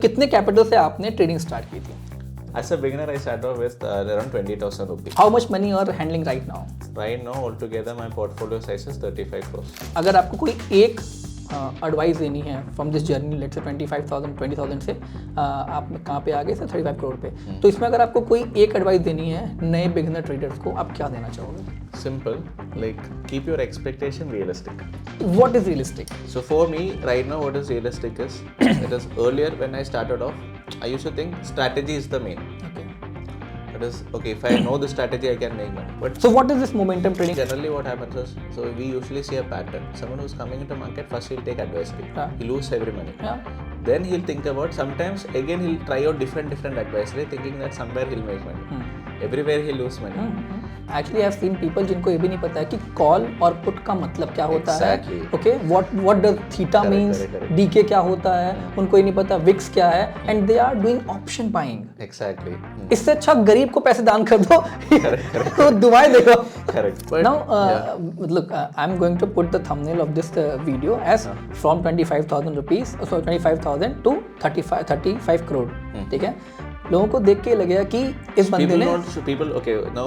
कितने कैपिटल से आपने ट्रेडिंग स्टार्ट की थी? As a beginner, I started off with around 20,000 rupees. How much money you are handling right now? Right now, altogether, my portfolio size is 35 crores. अगर आपको कोई एक advice देनी है from this journey, let's say 25,000 20,000 से आप कहाँ पे आ गए सर 35 करोड़ पे, तो इसमें अगर आपको कोई एक एडवाइस देनी है नए बिगिनर ट्रेडर्स को, आप क्या देना चाहोगे? Simple, like keep your expectation realistic. What is realistic? So for me, right now, what is realistic is, it is earlier when I started off, I used to think strategy is the main. Okay. It is, okay, if I know the strategy, I can make money. But So what is this momentum trading? generally what happens is, so we usually see a pattern. Someone who's coming into market, first he'll take advisory. Yeah. He'll lose every money. Yeah. Then he'll think about, sometimes again he'll try out different advisory, thinking that somewhere he'll make money. Everywhere he'll lose money. Actually, I have seen people जिनको ये भी नहीं पता है कि call और put का मतलब क्या होता Exactly. है. Okay, what does theta means, correct. DK क्या होता है, उनको ये नहीं पता विक्स क्या है, and they are doing option buying. Exactly. इससे अच्छा गरीब को पैसे दान कर दो तो दुआएं देखो. Correct. But Now, look, I'm going to put the thumbnail of this video as from 25,000 rupees, so 25,000 to 35 crore. ठीक है? लोगों को देख के लगेगा कि इस बंदे ने people okay, now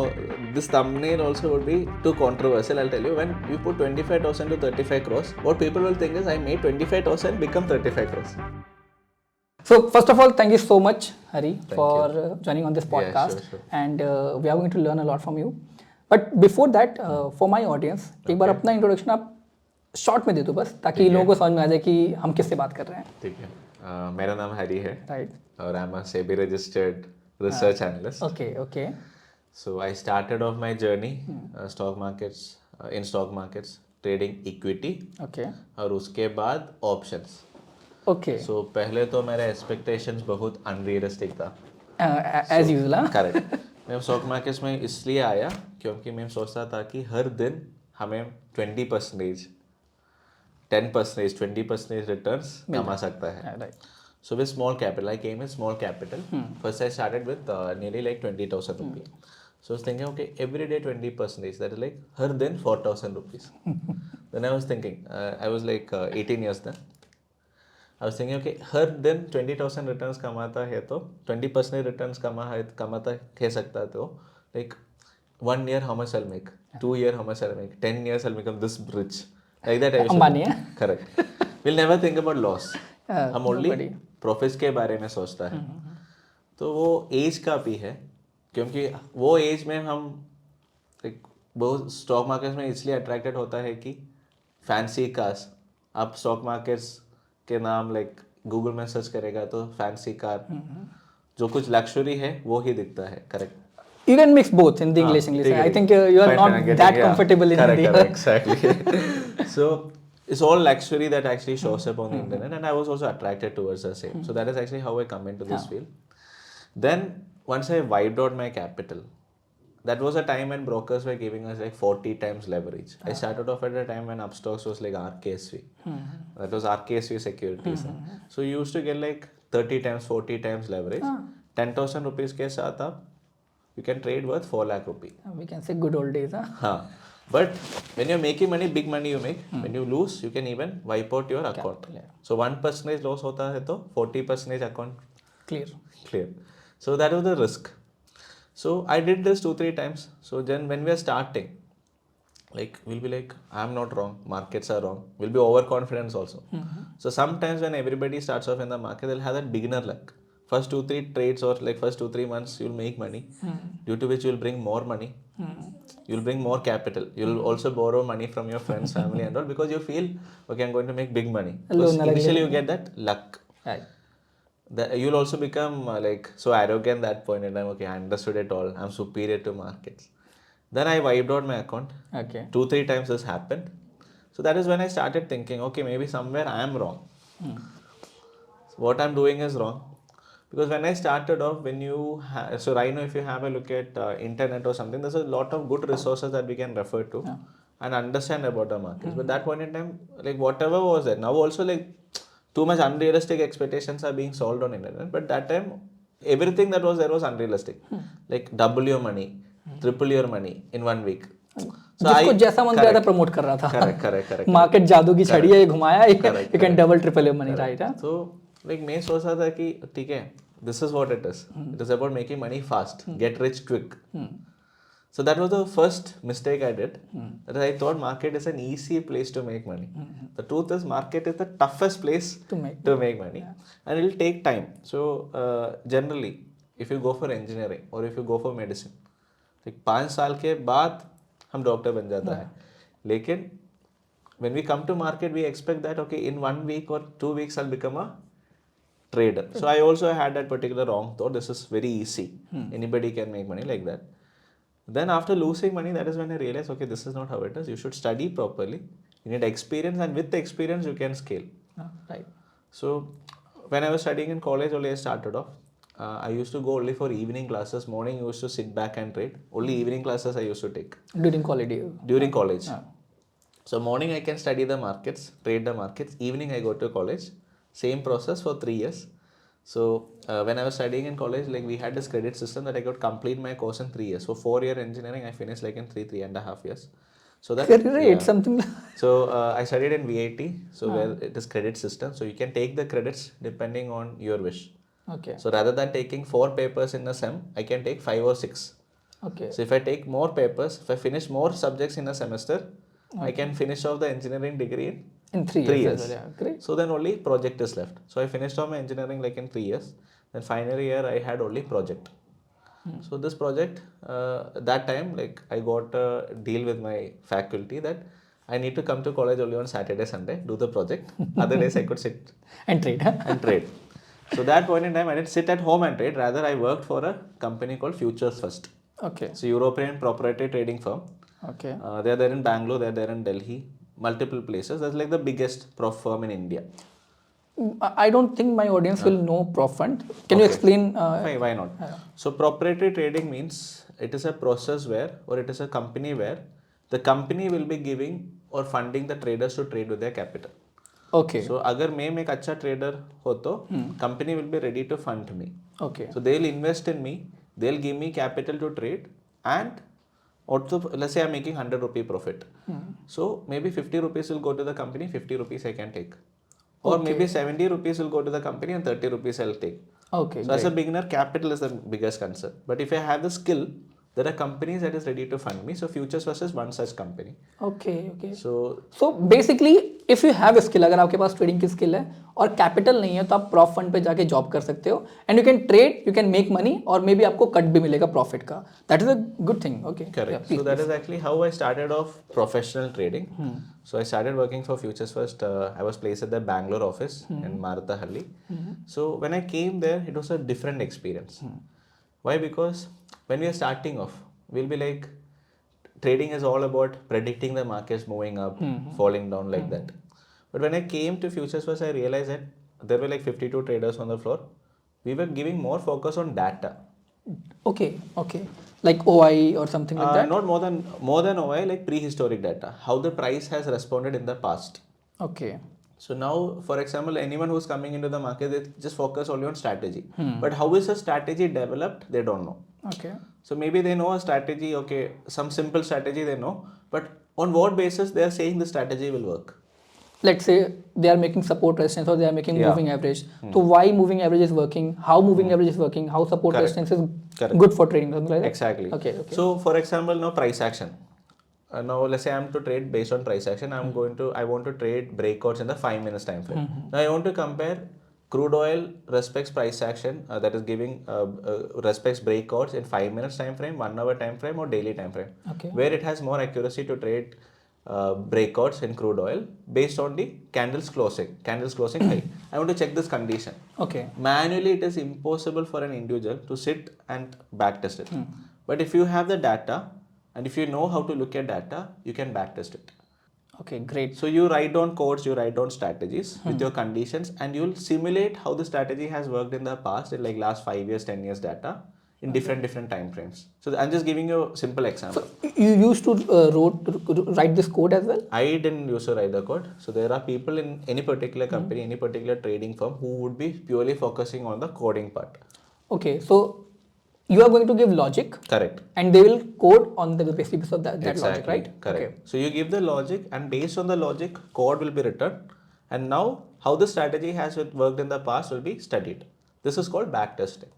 this thumbnail also would be too controversial. I'll tell you, when you put 25,000 to 35 crores, what people will think is I made 25,000 become 35 crores. So first of all, thank you so much, Hari, Thank for joining on this podcast. Yeah, sure. And we are going to learn a lot from you. But before that, for my audience, एक बार अपना introduction आप short में दे दो बस, ताकि लोगों को समझ में आ जाए कि हम किससे बात कर रहे हैं. ठीक है. मेरा नाम हरी है. Right. और I'm a SEBI Registered Research Analyst. Okay. So I started off my journey in stock markets trading equity. Okay. और उसके बाद options. Okay. So पहले तो मेरा expectations बहुत unrealistic था. As usual, हाँ. Correct. मैं स्टॉक मार्केट्स में इसलिए आया क्योंकि मैं सोचता था कि हर दिन हमें 20%, 10%, 20% रिटर्न्स कमा सकता है. Right. So with small capital, I came with small capital. First I started with nearly like 20,000 rupees. So I was thinking, okay, every day 20%, that is like हर दिन 4,000 rupees. Then I was thinking, I was like 18 years then. I was thinking, okay, हर दिन 20,000 returns कमाता है तो 20% returns कमाता है सकता है तो like 1 year how much I'll make, 2 year how much I'll make, 10 years I'll become this rich. Like that I Ambani है. Correct. We'll never think about loss. हम ओनली प्रॉफिट्स के बारे में सोचता है. तो वो एज का भी है क्योंकि वो एज में हम बहुत स्टॉक मार्केट्स में इसलिए अट्रैक्टेड होता है कि फैंसी कार्स, आप स्टॉक मार्केट्स के नाम लाइक गूगल में सर्च करेगा तो फैंसी कार, जो कुछ लग्जरी है वो ही दिखता है. Correct. You can mix both in the English. I think you are not that comfortable in Hindi. Exactly. So it's all luxury that actually shows up on the internet, and I was also attracted towards the same. So that is actually how I come into this field. Then once I wiped out my capital, that was a time when brokers were giving us like 40 times leverage. I started off at a time when Upstocks was like RKSV. That was RKSV Securities. So you used to get like 30 times, 40 times leverage. 10,000 rupees के साथ आप you can trade worth 4 lakh rupees. We can say good old days, huh? हाँ. But when you're making money, big money you make. When you lose, you can even wipe out your account. So 1% loss होता है तो 40% account clear. So that was the risk. So I did this 2-3 times. So then when we are starting, like we'll be like, I'm not wrong, markets are wrong. We'll be overconfident also. So sometimes when everybody starts off in the market, they'll have that beginner luck. First 2-3 trades or like first 2-3 months, you'll make money, due to which you'll bring more money. You'll bring more capital. You'll also borrow money from your friends, family and all, because you feel, okay, I'm going to make big money. Because initially you get that luck. Right. You'll also become like so arrogant that point in time, okay, I understood it all. I'm superior to markets. Then I wiped out my account. Okay. 2-3 times this happened. So that is when I started thinking, okay, maybe somewhere I am wrong. What I'm doing is wrong. Because when I started off, so right now if you have a look at internet or something, there's a lot of good resources that we can refer to and understand about the markets. But that point in time, like whatever was there, now also like too much unrealistic expectations are being sold on internet. But that time, everything that was there was unrealistic. Like double your money, triple your money in 1 week. जिसको जैसा मन किया था promote कर रहा था. Correct. Market जादू की छड़ी है, ये घुमाया, you can double triple your money, right? So like मैं सोचा था कि ठीक है, this is what it is. It is about making money fast, get rich quick. So that was the first mistake I did. That I thought market is an easy place to make money. The truth is market is the toughest place to make money, and it will take time. So generally, if you go for engineering or if you go for medicine, like 5 साल के बाद हम doctor बन जाता है. लेकिन when we come to market, we expect that okay, in 1 week or 2 weeks I'll become a trader. So I also had that particular wrong thought. This is very easy. Anybody can make money like that. Then after losing money, that is when I realized, okay, this is not how it is. You should study properly. You need experience, and with the experience, you can scale. Right. So when I was studying in college, only I started off. I used to go only for evening classes. Morning, I used to sit back and trade. Only evening classes I used to take. During college? During college. So morning I can study the markets, trade the markets. Evening I go to college. Same process for 3 years. So when I was studying in college, like we had this credit system that I could complete my course in 3 years. So 4-year engineering I finished like in 3.5 years. So that something. So I studied in VIT. So where it is credit system. So you can take the credits depending on your wish. Okay. So rather than taking 4 papers in a sem, I can take 5 or 6. Okay. So if I take more papers, if I finish more subjects in a semester, I can finish off the engineering degree in 3 years. Well, yeah. Great. So then only project is left. So I finished off my engineering like in 3 years. Then final year I had only project. So this project, that time like I got a deal with my faculty that I need to come to college only on Saturday, Sunday, do the project. Other days I could sit and trade. and trade. So that point in time I didn't sit at home and trade. Rather I worked for a company called Futures First. Okay. So European proprietary trading firm. Okay. They are there in Bangalore, they are there in Delhi, multiple places. That's like the biggest prop firm in India. I don't think my audience will know prop fund. Can you explain? Why not? So proprietary trading means it is a process where, or it is a company where the company will be giving or funding the traders to trade with their capital. Okay. So अगर मैं एक अच्छा trader हो तो company will be ready to fund me. Okay. So they'll invest in me, they'll give me capital to trade, and also let's say I'm making 100 rupee profit. So maybe 50 rupees will go to the company, 50 rupees I can take. Or maybe 70 rupees will go to the company and 30 rupees I'll take. Okay. So as a beginner, capital is the biggest concern. But if I have the skill, there are companies that is ready to fund me. So Futures First is one such company. Okay. So basically, if you have a skill, अगर आपके पास trading की skill है और capital नहीं है तो आप prop fund पे जाके जॉब कर सकते हो and you can trade, you can make money और मे बी आपको कट भी मिलेगा प्रॉफिट का. That is a good thing. Okay. Correct. So that is actually how I started off professional trading. So I started working for Futures First. I was placed at the Bangalore office in Marathahalli. So when I came there, it was a different experience. Why? Because when we are starting off, we'll be like, trading is all about predicting the markets moving up, falling down like that. But when I came to Futures First, I realized that there were like 52 traders on the floor. We were giving more focus on data. Okay. Like OI or something like that? Not more than OI, like prehistoric data. How the price has responded in the past. Okay. So now, for example, anyone who's coming into the market, they just focus only on strategy. But how is a strategy developed? They don't know. Okay. So maybe they know a strategy, okay, some simple strategy they know, but on what basis they are saying the strategy will work? Let's say they are making support resistance or they are making moving average. So why moving average is working? How moving average is working? How support resistance is good for trading? Something like that? Exactly. Okay. So for example, now price action. Now let's say I'm to trade based on price action. I want to trade breakouts in the 5 minutes time frame. Now I want to compare crude oil respects price action that is giving respects breakouts in 5 minutes time frame, 1 hour time frame, or daily time frame. Okay. Where it has more accuracy to trade breakouts in crude oil based on the candles closing high. I want to check this condition. Okay. Manually, it is impossible for an individual to sit and backtest it. But if you have the data and if you know how to look at data, you can backtest it. Okay, great. So you write down codes, you write down strategies with your conditions, and you'll simulate how the strategy has worked in the past, in like last 5 years, 10 years data in different time frames. So I'm just giving you a simple example. So you used to write this code as well? I didn't used to write the code. So there are people in any particular company, any particular trading firm who would be purely focusing on the coding part. Okay, so you are going to give logic. Correct. And they will code on the basis of that Exactly. logic, right? Correct. Okay. So you give the logic, and based on the logic, code will be written, And now, how the strategy has worked in the past will be studied. This is called backtesting.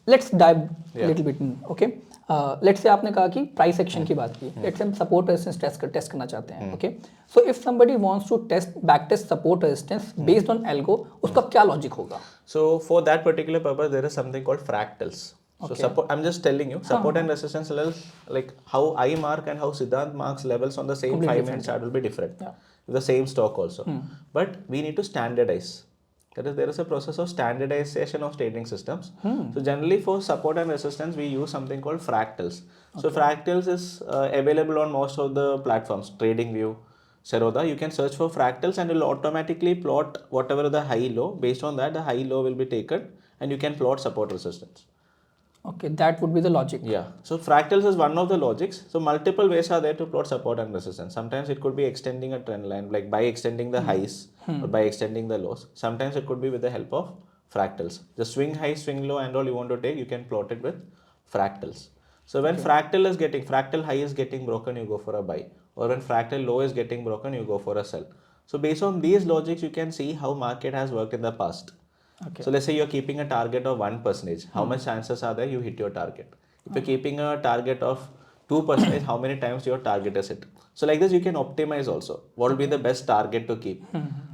Let's dive little bit in. Okay. Let's say आपने कहा कि price action की बात की. Let's say हम support resistance test करना चाहते हैं. Okay. So if somebody wants to backtest support resistance based on algo, उसका क्या logic होगा? So for that particular purpose, there is something called fractals. So support, I'm just telling you, support and resistance levels, like how I mark and how Siddhant marks levels on the same 5-minute chart will be different. Yeah. The same stock also. But we need to standardize. That is, there is a process of standardization of trading systems. So generally for support and resistance, we use something called fractals. So fractals is available on most of the platforms, TradingView, Zerodha. You can search for fractals and it will automatically plot whatever the high low. Based on that, the high low will be taken and you can plot support resistance. Okay, that would be the logic. Yeah. So fractals is one of the logics. So multiple ways are there to plot support and resistance. Sometimes it could be extending a trend line, like by extending the highs or by extending the lows. Sometimes it could be with the help of fractals. The swing high, swing low and all you want to take, you can plot it with fractals. So when fractal high is getting broken, you go for a buy. Or when fractal low is getting broken, you go for a sell. So based on these logics, you can see how market has worked in the past. Okay. So let's say you're keeping a target of 1%. How much chances are there you hit your target? If you're keeping a target of 2%, how many times your target is hit? So like this, you can optimize also. What will be the best target to keep?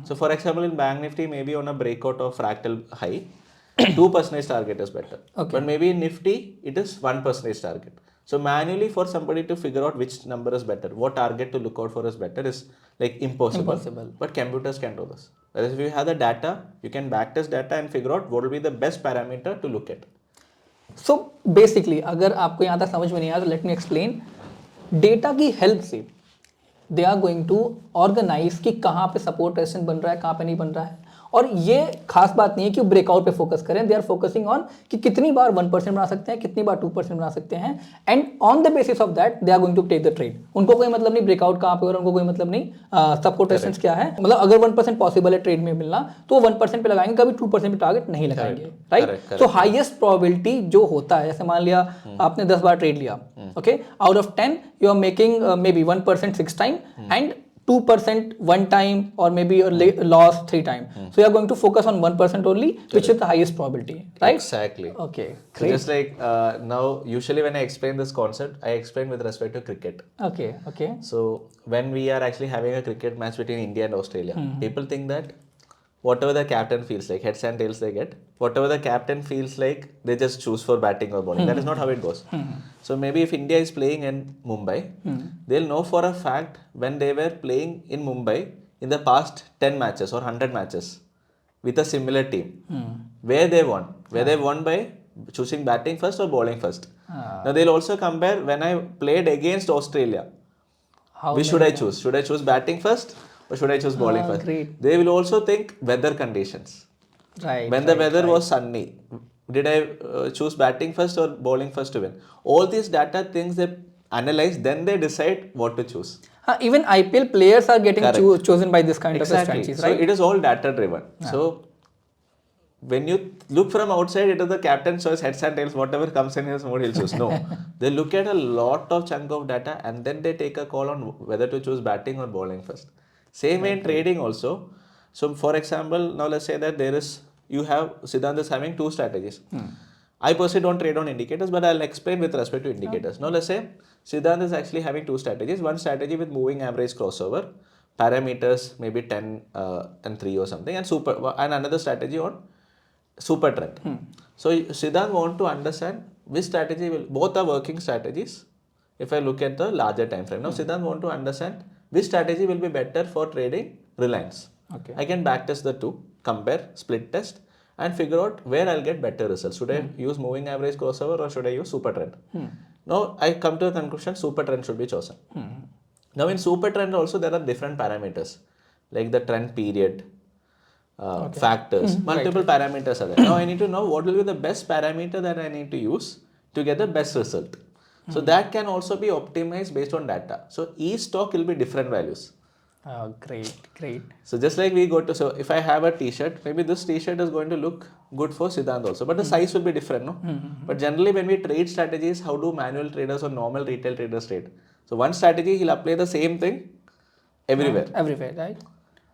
So for example, in Bank Nifty, maybe on a breakout of fractal high, 2% target is better. But maybe in Nifty, it is 1% target. So manually for somebody to figure out which number is better, what target to look out for is better is like impossible. But computers can do this. Whereas if you have the data, you can backtest data and figure out what will be the best parameter to look at. So basically, अगर आपको यहाँ तक समझ में नहीं आया तो let me explain. Data की help से they are going to organize कि कहाँ पे support resistance बन रहा है, कहाँ पे नहीं बन रहा है. और ये खास बात नहीं है कि ब्रेकआउट पे फोकस करें. दे आर फोकसिंग ऑन कि कितनी बार 1% बना सकते हैं, कितनी बार 2% बना सकते हैं, and on the basis of that they are going to take the trade. उनको कोई मतलब नहीं ब्रेकआउट कहाँ पे हो रहा है, उनको कोई मतलब नहीं सपोर्ट रेजिस्टेंस क्या है. मतलब अगर 1% पॉसिबल है ट्रेड में मिलना तो 1% पे लगाएंगे, कभी 2% पे टारगेट नहीं लगाएंगे. राइट. तो हाईएस्ट प्रोबेबिलिटी जो होता है, जैसे मान लिया आपने 10 बार ट्रेड लिया, okay, out of 10 you are making maybe 1% 6 time and 2% 1 time or maybe a loss 3 times. So you are going to focus on 1% only, which is the highest probability, right? Exactly. Okay. Great. So just like now, usually when I explain this concept, I explain with respect to cricket. Okay. Okay. So when we are actually having a cricket match between India and Australia, people think that whatever the captain feels like, heads and tails they get, whatever the captain feels like, they just choose for batting or bowling. That is not how it goes. So maybe if India is playing in Mumbai, they'll know for a fact when they were playing in Mumbai in the past 10 matches or 100 matches with a similar team, where they won. Where they won by choosing batting first or bowling first. Now they'll also compare when I played against Australia. Which should I choose? Should I choose batting first? Or should I choose bowling first? Great. They will also think weather conditions. Right. When the weather was sunny, did I choose batting first or bowling first to win? All these data things they analyze, then they decide what to choose. Even IPL players are getting chosen by this kind of strategies, right? So it is all data driven. So when you look from outside, it is the captain's choice, heads and tails, whatever comes in his mood, he'll choose. No. They look at a lot of chunk of data and then they take a call on whether to choose batting or bowling first. Same way in trading also. So for example, now let's say that Siddhant is having 2 strategies. I personally don't trade on indicators, but I'll explain with respect to indicators. Now let's say Siddhant is actually having 2 strategies. One strategy with moving average crossover, parameters maybe 10 and 3 or something, and another strategy on super trend. So Siddhant want to understand which strategy both are working strategies. If I look at the larger time frame, now Siddhant want to understand which strategy will be better for trading Reliance. Okay. I can backtest the 2, compare, split test, and figure out where I'll get better results. Should I use moving average crossover or should I use super trend? Now I come to a conclusion: super trend should be chosen. Now in super trend also there are different parameters like the trend period, factors, multiple parameters are there. Now I need to know what will be the best parameter that I need to use to get the best result. So that can also be optimized based on data. So each stock will be different values. Oh, great. So just like so if I have a t-shirt, maybe this t-shirt is going to look good for Siddhant also, but the size will be different, no? But generally when we trade strategies, how do manual traders or normal retail traders trade? So one strategy, he'll apply the same thing everywhere. Everywhere, right?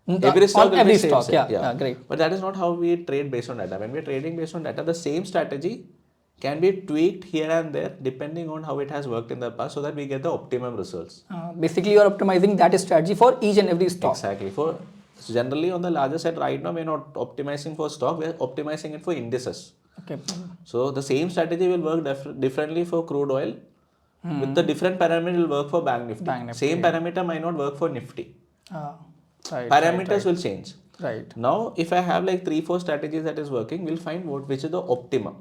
Every stock on will every be same, stock, same. yeah, great. But that is not how we trade based on data. When we are trading based on data, the same strategy can be tweaked here and there depending on how it has worked in the past, so that we get the optimum results. Basically, you are optimizing that strategy for each and every stock. Exactly. So generally on the larger side right now, we're not optimizing for stock, we're optimizing it for indices. Okay. So the same strategy will work differently for crude oil. With the different parameter will work for Bank Nifty. Same parameter might not work for Nifty. Right. Parameters will change. Right. Now, if I have like 3-4 strategies that is working, we'll find which is the optimum.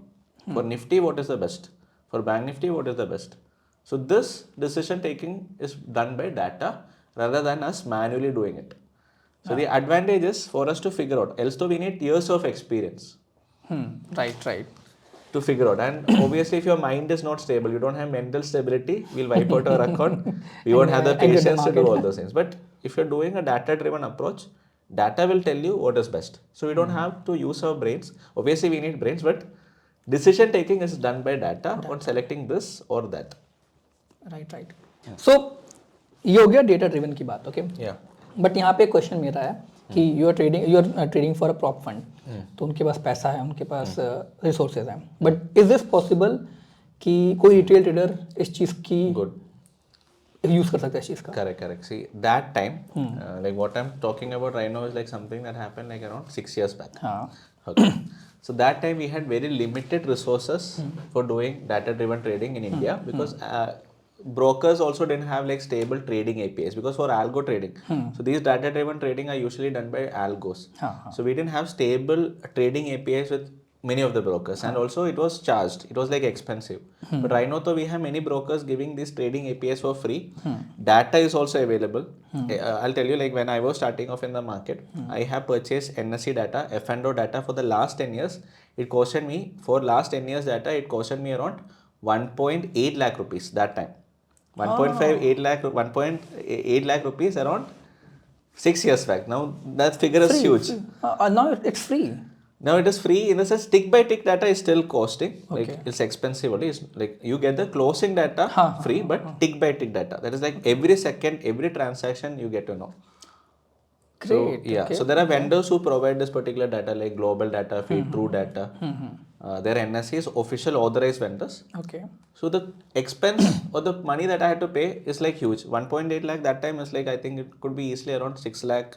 For Nifty, what is the best? For Bank Nifty, what is the best? So this decision taking is done by data rather than us manually doing it. So the advantage is for us to figure out. Else though we need years of experience. Right. To figure out. And obviously, if your mind is not stable, you don't have mental stability, we'll wipe out our account. We won't have the patience to do all those things. But if you're doing a data-driven approach, data will tell you what is best. So we don't have to use our brains. Obviously, we need brains, but decision taking is done by data on selecting this or that. Right. So ये हो गया data driven की बात, okay. Yeah. But यहाँ पे question मेरा है कि you are trading for a prop fund, तो उनके पास पैसा है, उनके पास रिसोर्सेज हैं, बट इज दिस पॉसिबल कि कोई रिटेल ट्रेडर इस चीज़ की यूज कर सकता है इस चीज़ का? Correct. See, that time, like what I'm talking about right now is like something that happened like around 6 years back. Okay. So that time we had very limited resources for doing data-driven trading in India because brokers also didn't have like stable trading APIs because for algo trading. So these data-driven trading are usually done by algos. So we didn't have stable trading APIs with many of the brokers, and also it was charged. It was like expensive. But right now, though, we have many brokers giving these trading APIs for free. Data is also available. I'll tell you, like when I was starting off in the market, I have purchased NSE data, F&O data for the last 10 years. It costed me, for last 10 years data, it costed me around 1.8 lakh rupees that time. 1.8 lakh rupees around 6 years back. Now that figure is huge. Now it's free. Now it is free in the sense tick by tick data is still costing. Like it's expensive only. It's like you get the closing data free, but tick by tick data. That is like every second, every transaction you get to know. Great. So there are vendors who provide this particular data like Global Data Feed, True Data. Their NSE is official authorized vendors. Okay. So the expense or the money that I had to pay is like huge. 1.8 lakh that time is like, I think it could be easily around 6 lakh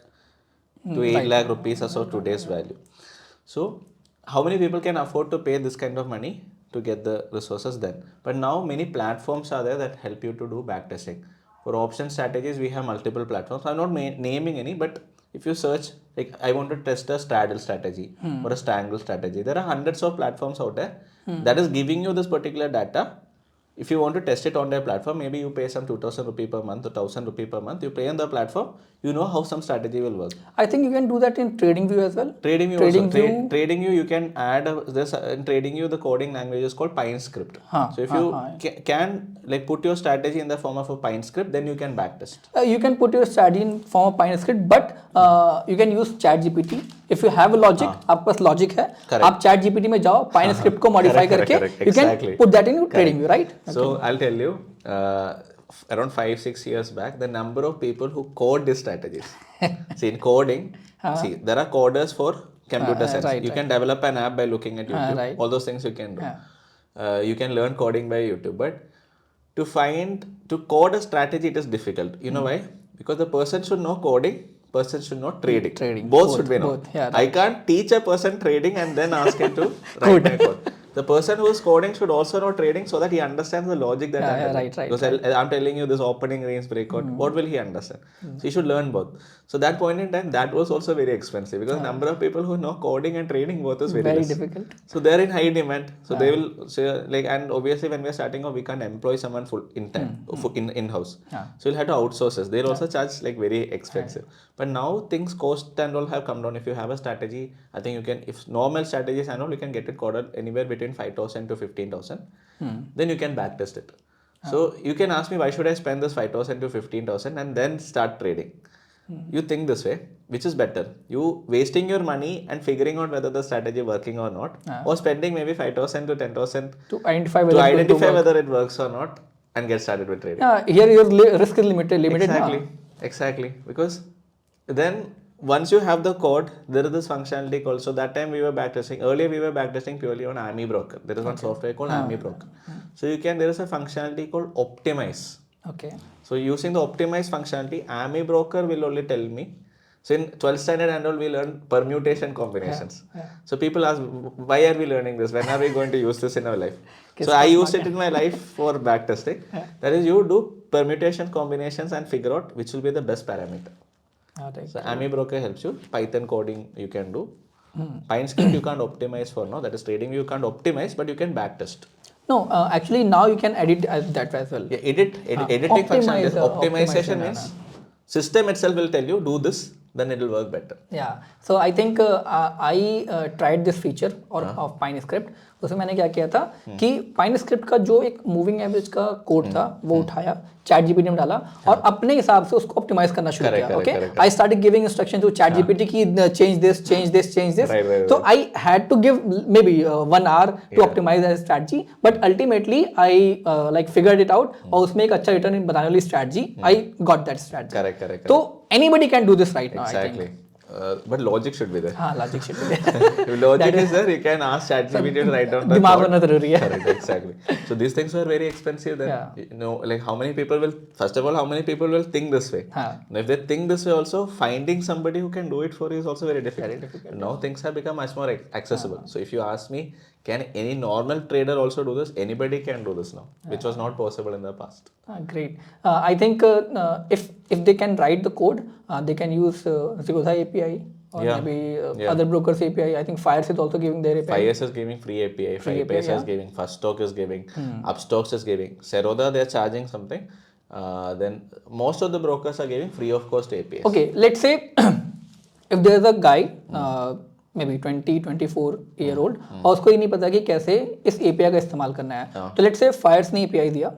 to 8 lakh rupees as of today's value. So how many people can afford to pay this kind of money to get the resources then? But now many platforms are there that help you to do backtesting. For option strategies, we have multiple platforms. I'm not naming any, but if you search, like I want to test a straddle strategy or a strangle strategy, there are hundreds of platforms out there that is giving you this particular data. If you want to test it on their platform, maybe you pay some 2,000 rupee per month or 1,000 rupee per month. You pay on the platform, you know how some strategy will work. I think you can do that in TradingView as well. TradingView, you can add this in TradingView. The coding language is called PineScript. So if you can like put your strategy in the form of a PineScript, then you can backtest. You can put your strategy in form of PineScript, but you can use ChatGPT. If you have a logic, आपके पास logic है, आप ChatGPT में जाओ, PineScript को modify करके, you can put that in TradingView, right? So I'll tell you, around 5-6 years back, the number of people who code these strategies. See, in coding, see, there are coders for computer science. You can develop an app by looking at YouTube. All those things you can do. You can learn coding by YouTube. But to code a strategy, it is difficult. You know why? Because the person should know coding, person should know trading. Both should be known. I can't teach a person trading and then ask him to write my code. The person who is coding should also know trading so that he understands the logic that I'm telling. Because I'm telling you this opening range breakout, what will he understand? So he should learn both. So that point in time, that was also very expensive because the number of people who know coding and trading both is very less. Difficult. So they're in high demand. So they will say like, and obviously when we're starting off, we can't employ someone full in time, in-house. So you'll have to outsource us. They'll also charge like very expensive. But now things cost and all have come down. If you have a strategy, I think you can, if normal strategies and all, you can get it coded anywhere between 5,000 to 15,000. Then you can backtest it. So you can ask me, why should I spend this 5,000 to 15,000 and then start trading? You think this way, which is better? You wasting your money and figuring out whether the strategy working or not, or spending maybe 5,000 to 10,000 to identify whether it works or not and get started with trading. Here your risk is limited. Exactly. Because then once you have the code, there is this functionality called, so that time we were backtesting. Earlier we were backtesting purely on AMI broker. There is one software called AMI broker. So there is a functionality called optimize. Okay. So using the optimize functionality, AMI broker will only tell me. So in 12th standard and all, we learn permutation combinations. So people ask, why are we learning this? When are we going to use this in our life? So I used it in my life for backtesting. That is, you do permutation combinations and figure out which will be the best parameter. So AMI broker helps you. Python coding you can do. PineScript you can't optimize for now. That is trading you can't optimize, but you can backtest. No, actually now you can edit that as well. Yeah, editing function is optimization means system itself will tell you do this, then it will work better. Yeah. So I think I tried this feature of PineScript. उसमें मैंने क्या किया था कि PineScript का जो एक moving average का कोड था वो उठाया, ChatGPT में डाला और अपने हिसाब से उसको ऑप्टिमाइज करना शुरू किया. Okay, I started giving instruction to ChatGPT की change this. So I had to give maybe 1 hour to optimize that strategy, but ultimately I like figured it out और उसमें एक अच्छा रिटर्न बनाने वाली strategy I got that strategy. Correct. So anybody can do this right now. Exactly. I think. But logic should be there. हाँ, logic should be there. If logic is there, you can ask ChatGPT to write down the दिमाग code. होना जरूरी है. Correct, exactly. So these things were very expensive then. You know, like how many people will, first of all, how many people will think this way? Now if they think this way also, finding somebody who can do it for you is also very difficult. Now things have become much more accessible. So if you ask me, can any normal trader also do this? Anybody can do this now, which was not possible in the past. Great. I think if they can write the code, they can use Zerodha API or maybe other brokers API. I think Fires is also giving their API. Fires is giving free API. Firebase is giving. First Stock is giving. Upstocks is giving. Zerodha they are charging something. Then most of the brokers are giving free of cost APIs. Okay, let's say if there is a guy maybe 20-24 year old और उसको ही नहीं पता कि कैसे इस API का इस्तेमाल करना है. तो let's say Fires ने API दिया.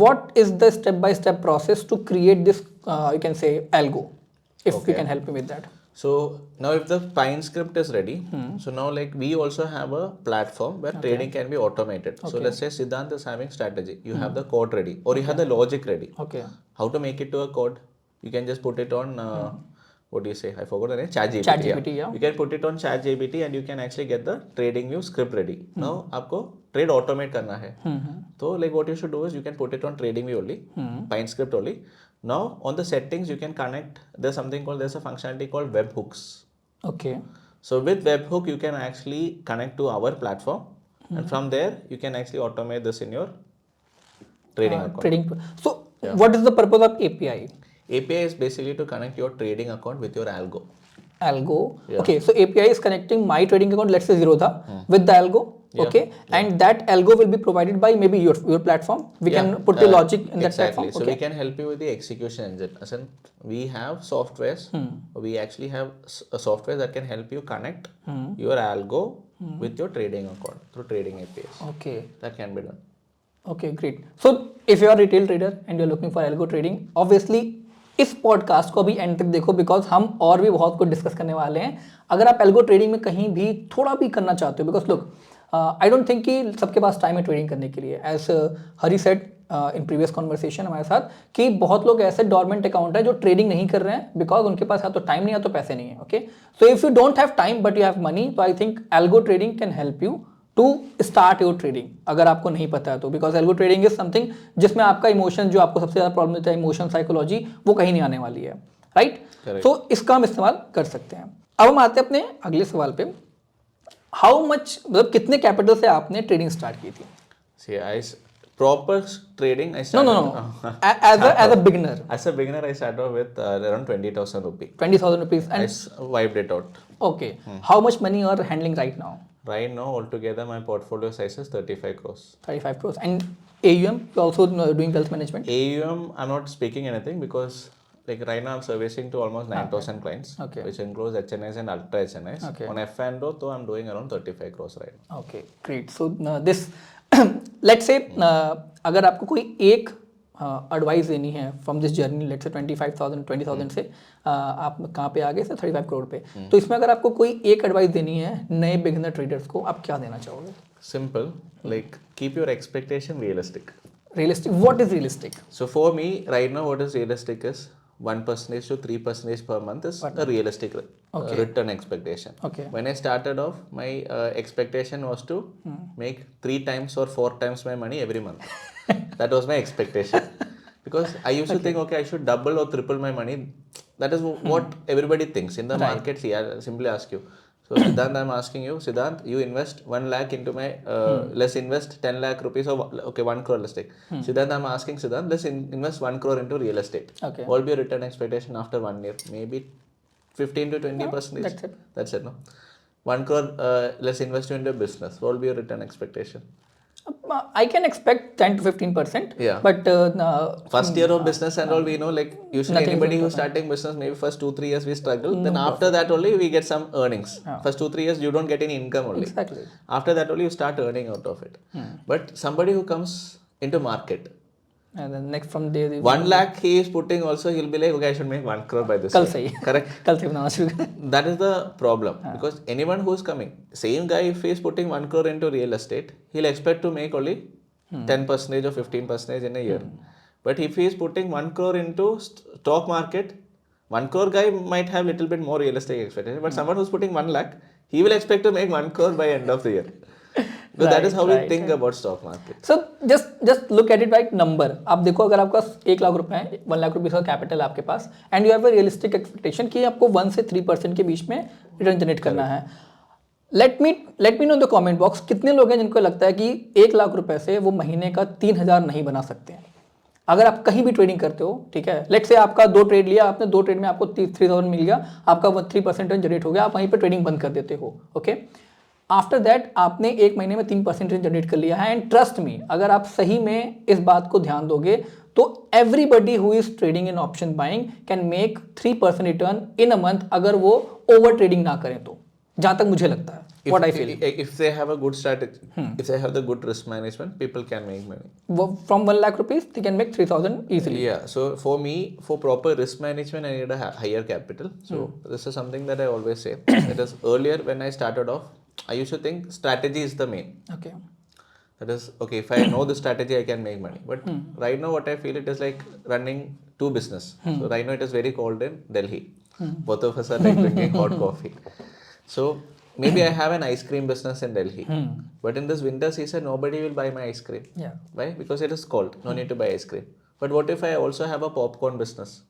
What is the step by step process to create this you can say algo? If you can help me with that. So now if the PineScript is ready, so now like we also have a platform where trading can be automated. So let's say Siddhant is having strategy. You have the code ready or you have the logic ready. Okay. How to make it to a code? You can just put it on what do you say? I forgot the name. ChatGPT. Yeah. You can put it on ChatGPT and you can actually get the trading view script ready. Now आपको trade automate करना है. So like what you should do is you can put it on trading view only, PineScript only. Now on the settings you can connect. There's a functionality called webhooks. Okay. So with webhook you can actually connect to our platform, and from there you can actually automate this in your trading account. So what is the purpose of API? API is basically to connect your trading account with your algo. Okay, so API is connecting my trading account, let's say Zerodha, with the algo. Okay, and that algo will be provided by maybe your platform. We can put the logic in that platform. So we can help you with the execution engine. As in, we have softwares. We actually have a software that can help you connect your algo with your trading account through trading APIs. Okay, that can be done. Okay, great. So if you are a retail trader and you're looking for algo trading, obviously इस podcast को भी and तक देखो because हम और भी बहुत कुछ डिस्कस करने वाले हैं. अगर आप एल्गो ट्रेडिंग में कहीं भी थोड़ा भी करना चाहते हो, because look I don't think कि सबके पास टाइम है ट्रेडिंग करने के लिए. As Hari said in previous conversation हमारे साथ कि बहुत लोग ऐसे डोरमेंट अकाउंट है जो ट्रेडिंग नहीं कर रहे हैं बिकॉज उनके पास या तो टाइम नहीं है तो पैसे नहीं है. Okay, so if you don't have time but you have money, तो I think algo trading can help you to start your trading अगर आपको नहीं पता है तो. Because algo trading is something जिसमें आपका इमोशन, जो आपको सबसे ज़्यादा प्रॉब्लम देता है, इमोशन, साइकोलॉजी, वो कहीं नहीं आने वाली है. राइट? सो इसका हम इस्तेमाल कर सकते हैं. अब हम आते हैं अपने अगले सवाल पे. हाउ मच, मतलब कितने कैपिटल से आपने ट्रेडिंग स्टार्ट की थी? Proper trading, I started. No. As a beginner. As a beginner, I started with around 20,000 rupees. 20,000 rupees. And I wiped it out. Okay. How much money you are handling right now? Right now, altogether, my portfolio size is 35 crores. 35 crores. And AUM, you're also doing wealth management? AUM, I'm not speaking anything because like right now I'm servicing to almost 9,000 clients, which includes HNIs and ultra HNIs. On F&O, so I'm doing around 35 crores right now. Okay, great. So this, let's say, अगर आपको कोई एक advice देनी है from this journey, let's say 25,000 20,000 से आप कहाँ पे आ गए? 35 करोड़ पे. तो इसमें अगर आपको कोई एक एडवाइस देनी है नए बिगिनर ट्रेडर्स को, आप क्या देना चाहोगे? Simple, like keep your expectation realistic. Realistic? What is realistic? So for me right now, what is realistic is 1% to 3% per month is a realistic return expectation. Okay. When I started off, my expectation was to make 3 times or 4 times my money every month. That was my expectation. Because I used to think, okay, I should double or triple my money. That is what everybody thinks. In the market, see, I'll simply ask you. So Siddhant, I'm asking you, Siddhant, you invest 1 lakh into my, let's invest 10 lakh rupees or, okay, 1 crore, let's take. Siddhant, I'm asking Siddhant, let's invest 1 crore into real estate. Okay. What will be your return expectation after 1 year? Maybe 15 to 20%. That's it. That's it, no? 1 crore, let's invest into a business. What will be your return expectation? I can expect 10 to 15%. Yeah. But First year of business and all, we know, like usually anybody who's starting business, maybe first 2-3 years we struggle. Then after that only we get some earnings. First 2-3 years you don't get any income only. Exactly. After that only you start earning out of it. But somebody who comes into market, and then next from day 1 lakh he is putting also, he'll be like, okay, I should make 1 crore by this कल year. से ही Correct? कल से बनाना शुरू करें. That is the problem. Because anyone who is coming, same guy, if he is putting 1 crore into real estate, he'll expect to make only 10% or 15% in a year. But if he is putting 1 crore into stock market, 1 crore guy might have little bit more realistic expectation. But someone who's putting 1 lakh, he will expect to make 1 crore by end of the year. So that is how we think about stock market. So just look at it like number. आप देखो अगर आपका 1 लाख रुपए है, 1 लाख रुपए का capital आपके पास, and you have a realistic expectation कि आपको 1 से 3% के बीच में रिटर्न जनरेट करना है. Let me know in the comment box कितने लोग हैं जिनको लगता है कि 1 लाख रुपए से वो महीने का 3,000 नहीं बना सकते हैं. अगर आप कहीं भी ट्रेडिंग करते हो, ठीक है, लेट से आपका 2 ट्रेड लिया आपने, 2 ट्रेड में आपको 3,000 मिल गया, आपका 3% रिटर्न जनरेट हो गया, आप वहीं पे ट्रेडिंग बंद कर देते हो. ओके, आफ्टर दैट आपने 1 महीने में 3% जनरेट कर लिया है. एंड ट्रस्ट मी, अगर आप सही में इस बात को ध्यान दोगे तो everybody who is trading in option buying can make 3% return in a month, अगर वो ओवर ट्रेडिंग ना करें तो, जहां तक मुझे लगता है. What I feel. If they have a good strategy, if they have the good risk management, people can make money. From 1 lakh rupees, they can make 3,000 easily. Yeah. So for me, for proper risk management, I need a higher capital. So this is something that I always say. That is, earlier when I started off, I used to think strategy is the main. Okay. That is, okay, if I know the strategy, I can make money. But right now, what I feel, it is like running 2 business. So right now, it is very cold in Delhi. Both of us are like drinking hot coffee. So maybe I have an ice cream business in Delhi. But in this winter season, nobody will buy my ice cream. Yeah. Why? Because it is cold. No need to buy ice cream. But what if I also have a popcorn business?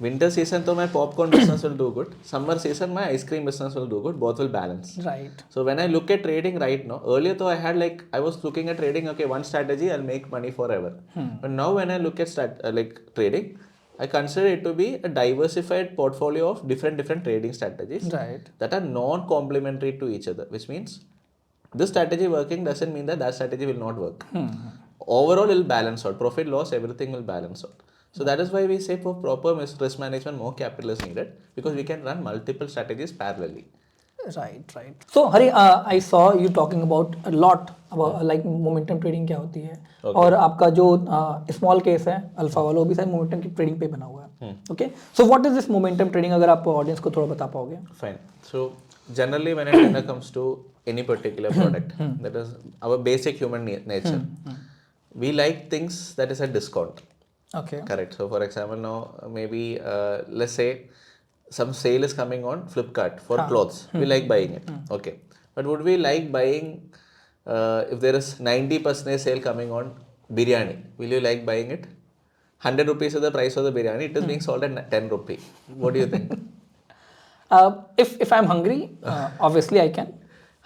Winter season, तो my popcorn business will do good. Summer season, my ice cream business will do good. Both will balance. Right. So when I look at trading right now, earlier though I was looking at trading, okay, one strategy, I'll make money forever. But now when I look at trading, I consider it to be a diversified portfolio of different trading strategies that are non-complementary to each other, which means this strategy working doesn't mean that strategy will not work. Overall, it will balance out. Profit, loss, everything will balance out. So that is why we say for proper risk management, more capital is needed because we can run multiple strategies parallelly. Right. So Hari, I saw you talking about a lot about like momentum trading क्या होती है. और आपका जो small case है alpha वाला, वो भी शायद momentum की trading पे बना हुआ है. Okay. So what is this momentum trading, अगर आप audience को थोड़ा बता पाओगे? Fine. So generally when it comes to any particular product, that is our basic human nature. We like things that is at discount. Okay. Correct. So for example, now maybe let's say some sale is coming on Flipkart for clothes. We like buying it. Okay. But would we like buying if there is 90% sale coming on biryani? Will you like buying it? 100 rupees is the price of the biryani. It is being sold at 10 rupee. What do you think? If I'm hungry, obviously I can.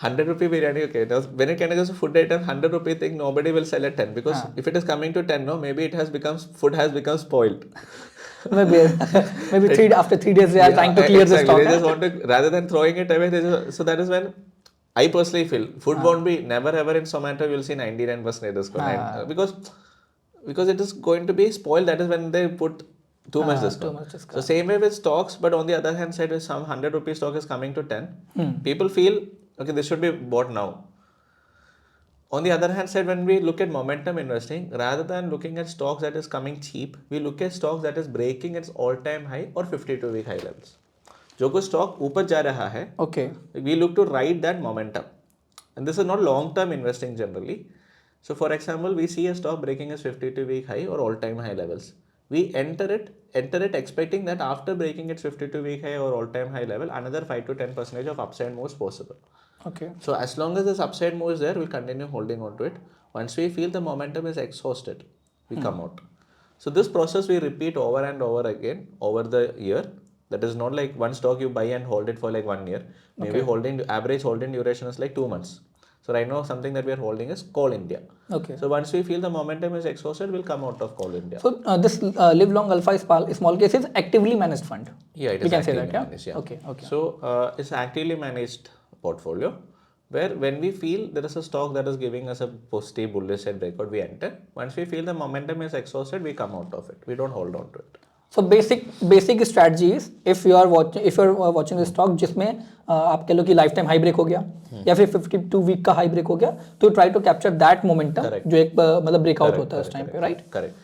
100 rupee biryani, okay. Now, when it comes to food item, 100 rupee thing, nobody will sell at 10 because if it is coming to 10, no, maybe food has become spoiled. maybe after 3 days they are trying to clear the stock. They just want to, rather than throwing it away, so that is when I personally feel food won't be, never ever in Zomato you will see 99% discount. Because it is going to be spoiled. That is when they put too much discount. So same way with stocks, but on the other hand side, if some 100 rupee stock is coming to 10, people feel, okay, this should be bought now. On the other hand side, when we look at momentum investing, rather than looking at stocks that is coming cheap, we look at stocks that is breaking its all-time high or 52-week high levels. जो कुछ stock ऊपर जा रहा है, okay, we look to ride that momentum. And this is not long-term investing generally. So for example, we see a stock breaking its 52-week high or all-time high levels. we enter it expecting that after breaking its 52-week high or all-time high level, another 5 to 10% of upside moves possible. Okay. So as long as this upside move is there, we'll continue holding on to it. Once we feel the momentum is exhausted, we come out. So this process we repeat over and over again over the year. That is not like one stock you buy and hold it for like 1 year. Maybe average holding duration is like 2 months. So right now something that we are holding is Coal India. Okay. So once we feel the momentum is exhausted, we'll come out of Coal India. So this Livelong Alpha small case is actively managed fund. Yeah, it is. We can say actively that, managed, yeah. Okay. So it's actively managed portfolio where when we feel there is a stock that is giving us a positive bullish head breakout, we enter. Once we feel the momentum is exhausted, we come out of it. We don't hold on to it. So basic strategy is if you are watching the stock जिसमें आप कह लो कि life time high break हो गया या फिर 52 week का high break हो गया तो try to capture that momentum जो एक मतलब ब्रेकआउट होता है उस टाइम पे, right? Correct.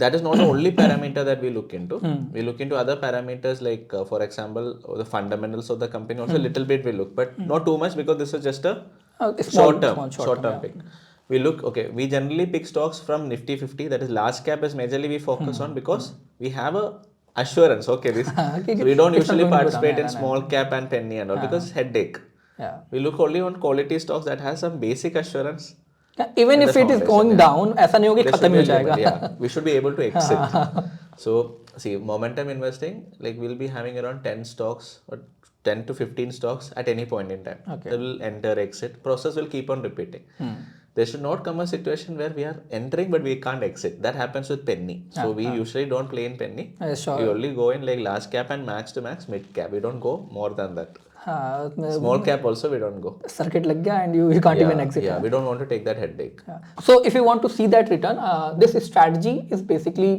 That is not the only parameter that we look into. We look into other parameters like, for example, the fundamentals of the company. Also, a little bit we look, but not too much because this is just a short term pick. We look, okay, we generally pick stocks from Nifty 50. That is large cap is majorly we focus on because we have a assurance. Okay, this so we don't usually participate in small cap and penny and all because it's headache. Yeah. We look only on quality stocks that has some basic assurance. Yeah, even if it is going down, ऐसा नहीं होगा कि खत्म ही हो जाएगा. Yeah, we should be able to exit. So see, momentum investing, like we'll be having around 10 stocks or 10 to 15 stocks at any point in time. Okay. They will enter, exit. Process will keep on repeating. There should not come a situation where we are entering but we can't exit. That happens with penny. So we usually don't play in penny. Sure. We only go in like large cap and max to max mid cap. We don't go more than that. Small cap also we don't go. Circuit लग गया and you can't even exit. Yeah, we don't want to take that headache. So if you want to see that return, this strategy is basically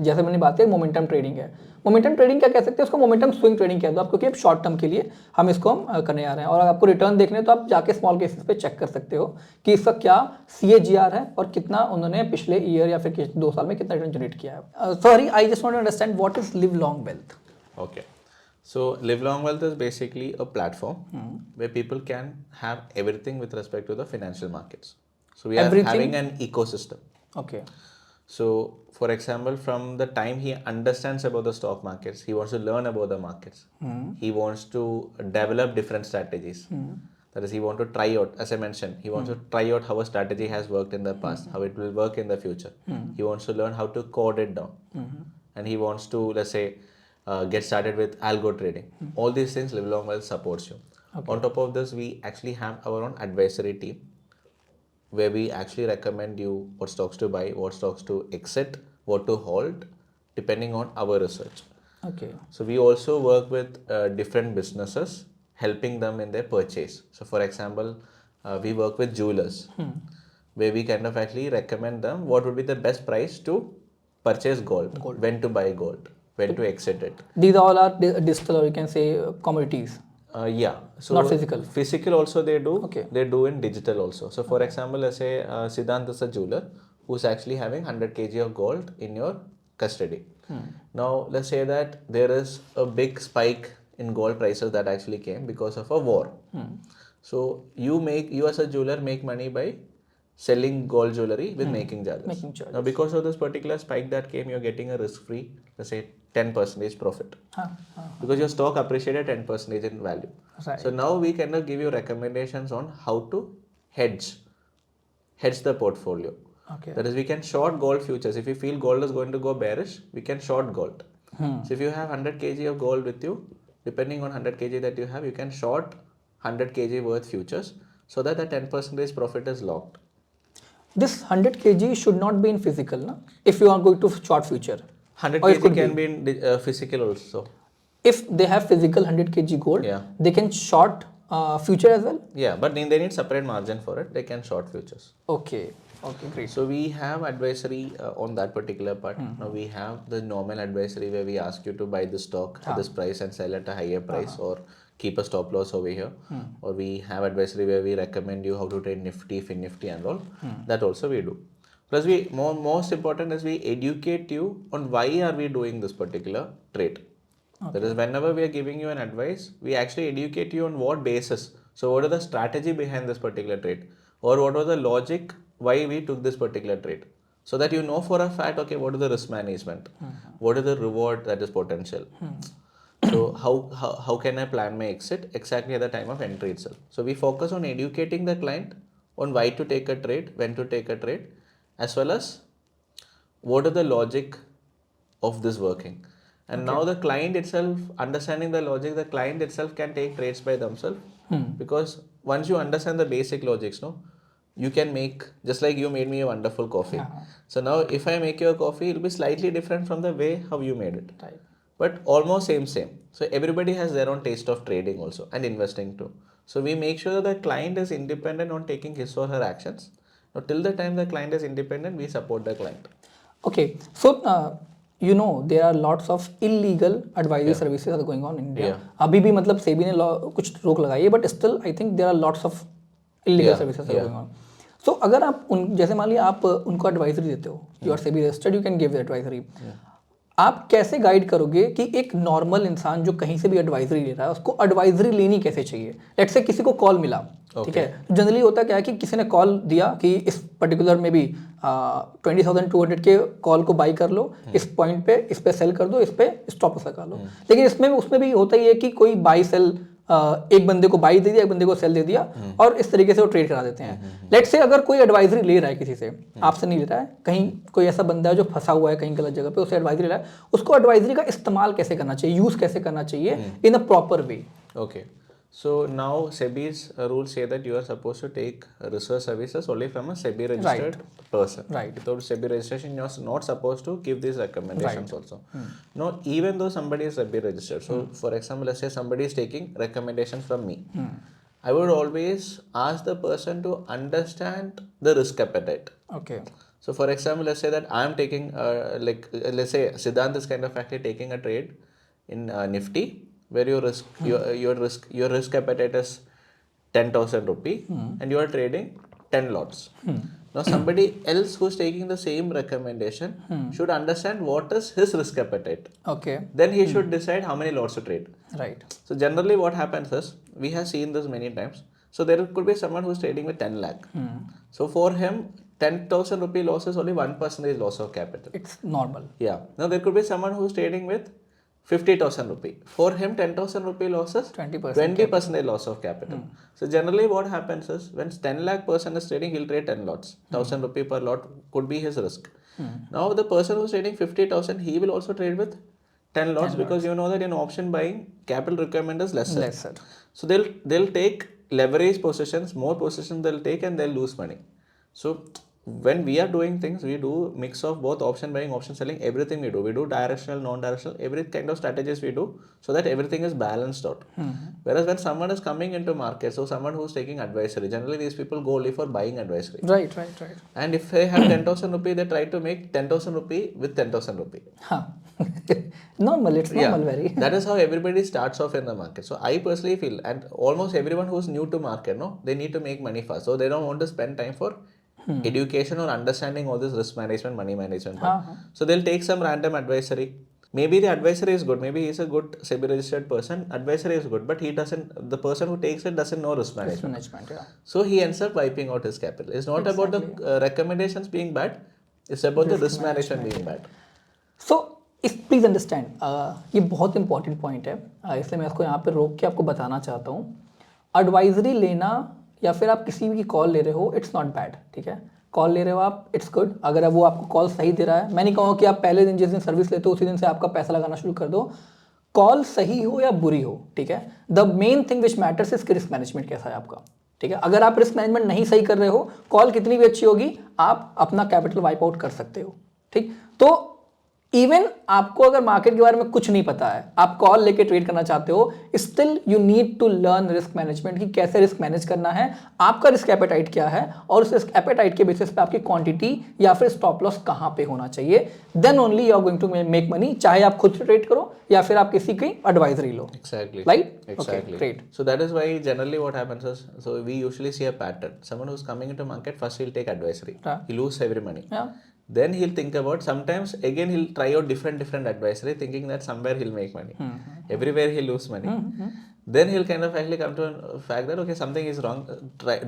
जैसे मैंने बात की momentum trading है. Momentum trading क्या कह सकते हैं उसको, मोमेंटम स्विंग ट्रेडिंग कह दो आप, क्योंकि अब शॉर्ट टर्म के लिए हम इसको करने आ रहे हैं. और अगर आपको रिटर्न देखने तो आप जाके स्मॉल केसेस पे चेक कर सकते हो कि इसका क्या CAGR है और कितना उन्होंने पिछले ईयर या फिर 2 साल में कितना रिटर्न जनरेट किया है. Sorry, I just want to understand what is Livelong Wealth. Okay. So Livelong Wealth is basically a platform where people can have everything with respect to the financial markets. So we are having an ecosystem. Okay. So for example, from the time he understands about the stock markets, he wants to learn about the markets. He wants to develop different strategies. That is, he wants to try out, as I mentioned, he wants to try out how a strategy has worked in the past, how it will work in the future. He wants to learn how to code it down. And he wants to, let's say, get started with Algo Trading. All these things Livelong Wealth supports you. Okay. On top of this, we actually have our own advisory team where we actually recommend you what stocks to buy, what stocks to exit, what to hold, depending on our research. Okay. So we also work with different businesses, helping them in their purchase. So for example, we work with jewelers where we kind of actually recommend them what would be the best price to purchase gold. When to buy gold, when to exit it. These all are digital, or you can say commodities. Yeah. So not physical. Physical also they do. Okay. They do in digital also. So for example, let's say Siddhant is a jeweler who's actually having 100 kg of gold in your custody. Now let's say that there is a big spike in gold prices that actually came because of a war. So you as a jeweler make money by selling gold jewelry with making charges. Now because of this particular spike that came, you're getting a risk-free, let's say 10% profit. Because your stock appreciated 10% in value. Right. So now we kind of give you recommendations on how to hedge the portfolio. Okay. That is, we can short gold futures. If you feel gold is going to go bearish, we can short gold. So if you have 100 kg of gold with you, depending on 100 kg that you have, you can short 100 kg worth futures so that the 10% profit is locked. This 100 kg should not be in physical, na? If you are going to short future. 100 kg can be in physical also. If they have physical 100 kg gold, they can short future as well? Yeah, but they need separate margin for it. They can short futures. Okay, great. So we have advisory on that particular part. Now we have the normal advisory where we ask you to buy the stock at this price and sell at a higher price or keep a stop loss over here. Or we have advisory where we recommend you how to trade Nifty, Fin-Nifty and all. That also we do. Plus we most important is we educate you on why are we doing this particular trade. That is, whenever we are giving you an advice, we actually educate you on what basis. So what is the strategy behind this particular trade? Or what was the logic why we took this particular trade? so that you know for a fact, okay, what is the risk management, what is the reward that is potential. So how can I plan my exit exactly at the time of entry itself? So we focus on educating the client on why to take a trade, when to take a trade, as well as what is the logic of this working. And now the client itself, understanding the logic, the client itself can take trades by themselves. Because once you understand the basic logics, no, you can make, just like you made me a wonderful coffee. So now if I make you a coffee, it will be slightly different from the way how you made it. Right. But almost same. So everybody has their own taste of trading also and investing too. So we make sure that the client is independent on taking his or her actions. Now till the time the client is independent, we support the client. Okay, so there are lots of illegal advisory services are going on in India. अभी भी मतलब सेबी ने कुछ रोक लगाई है, but still I think there are lots of illegal services are going on. So अगर आप जैसे मान लिया आप उनको advisory देते हो, you are SEBI registered, you can give the advisory. आप कैसे गाइड करोगे कि एक नॉर्मल इंसान जो कहीं से भी एडवाइजरी ले रहा है उसको एडवाइजरी लेनी कैसे चाहिए? लेट्स से किसी को कॉल मिला, ठीक है, जनरली होता क्या है कि किसी ने कॉल दिया कि इस पर्टिकुलर में भी 20,200 के कॉल को बाई कर लो, इस पॉइंट पे इस पे सेल कर दो, इस पे स्टॉप लगा लो. लेकिन इसमें उसमें भी होता ही है कि कोई बाई सेल एक बंदे को बाई दे दिया, एक बंदे को सेल दे दिया और इस तरीके से वो ट्रेड करा देते हैं. लेट्स से अगर कोई एडवाइजरी ले रहा है किसी से, आपसे नहीं ले रहा है, कहीं कोई ऐसा बंदा है जो फंसा हुआ है कहीं गलत जगह पे, उससे एडवाइजरी ले रहा है, उसको एडवाइजरी का इस्तेमाल कैसे करना चाहिए, यूज कैसे करना चाहिए in a proper way? Okay. So now SEBI's rules say that you are supposed to take research services only from a SEBI registered person. Right. Without SEBI registration, you are not supposed to give these recommendations also. No, even though somebody is SEBI registered. So for example, let's say somebody is taking recommendations from me. I would always ask the person to understand the risk appetite. Okay. So for example, let's say that I am taking, let's say Siddhant is kind of actually taking a trade in Nifty, where your risk appetite is 10,000 rupee and you are trading 10 lots. Now somebody else who's taking the same recommendation should understand what is his risk appetite. Okay. Then he should decide how many lots to trade. Right. So generally what happens is, we have seen this many times. So there could be someone who's trading with 10 lakh. So for him, 10,000 rupee loss is only 1% loss of capital. It's normal. Yeah. Now there could be someone who's trading with 50,000 rupee. For him, 10,000 rupee losses, 20% loss of capital. So generally what happens is, when 10 lakh person is trading, he'll trade 10 lots. 1,000 rupee per lot could be his risk. Now the person who's trading 50,000, he will also trade with 10 lots, because you know that in option buying, capital requirement is lesser. So they'll take leverage positions, more positions they'll take, and they'll lose money. So when we are doing things, we do mix of both option buying, option selling, everything we do. We do directional, non-directional, every kind of strategies we do, so that everything is balanced out. Whereas when someone is coming into market, so someone who's taking advisory, generally these people go only for buying advisory. Right. And if they have 10,000 rupee, they try to make 10,000 rupee with 10,000 rupee. Normal, it's normal, very. That is how everybody starts off in the market. So I personally feel, and almost everyone who's new to market, no, they need to make money fast. So they don't want to spend time for education or understanding all this risk management, money management. So they'll take some random advisory. Maybe the advisory is good. Maybe he's a good SEBI registered person. Advisory is good, but the person who takes it doesn't know risk management. So he ends up wiping out his capital. It's not about the recommendations being bad. It's about the risk management being bad. So please understand, ये बहुत important point है, इसलिए मैं इसको यहाँ पे रोक के आपको बताना चाहता हूँ. एडवाइजरी लेना या फिर आप किसी भी कॉल ले रहे हो, इट्स नॉट बैड. ठीक है, कॉल ले रहे हो आप, इट्स गुड. अगर वो आपको कॉल सही दे रहा है, मैं नहीं कहूँगा कि आप पहले दिन जिस दिन सर्विस लेते हो उसी दिन से आपका पैसा लगाना शुरू कर दो. कॉल सही हो या बुरी हो, ठीक है, the main thing which matters is risk management कैसा है आपका. ठीक है, अगर आप रिस्क मैनेजमेंट नहीं सही कर रहे हो, कॉल कितनी भी अच्छी होगी, आप अपना कैपिटल वाइप आउट कर सकते हो. ठीक, तो इवन आपको अगर मार्केट के बारे में कुछ नहीं पता है, आप कॉल लेके ट्रेड करना चाहते हो, still you need to learn risk management कि कैसे रिस्क मैनेज करना है, आपका रिस्क एपेटाइट क्या है, और उस रिस्क एपेटाइट के बेसिस पे आपकी क्वांटिटी या फिर स्टॉप लॉस कहां पे होना चाहिए. Then only you are going to make money, चाहे आप खुद से ट्रेड करो या फिर आप किसी की advisory low. Exactly. Right? Exactly. Okay, great. So that is why generally what happens is, so we usually see a pattern. Someone who's coming into market, first he'll take advisory. He lose every money. Yeah. Then he'll think about, sometimes again he'll try out different advisory, thinking that somewhere he'll make money. Everywhere he'll lose money. then he'll kind of actually come to a fact that okay, something is wrong,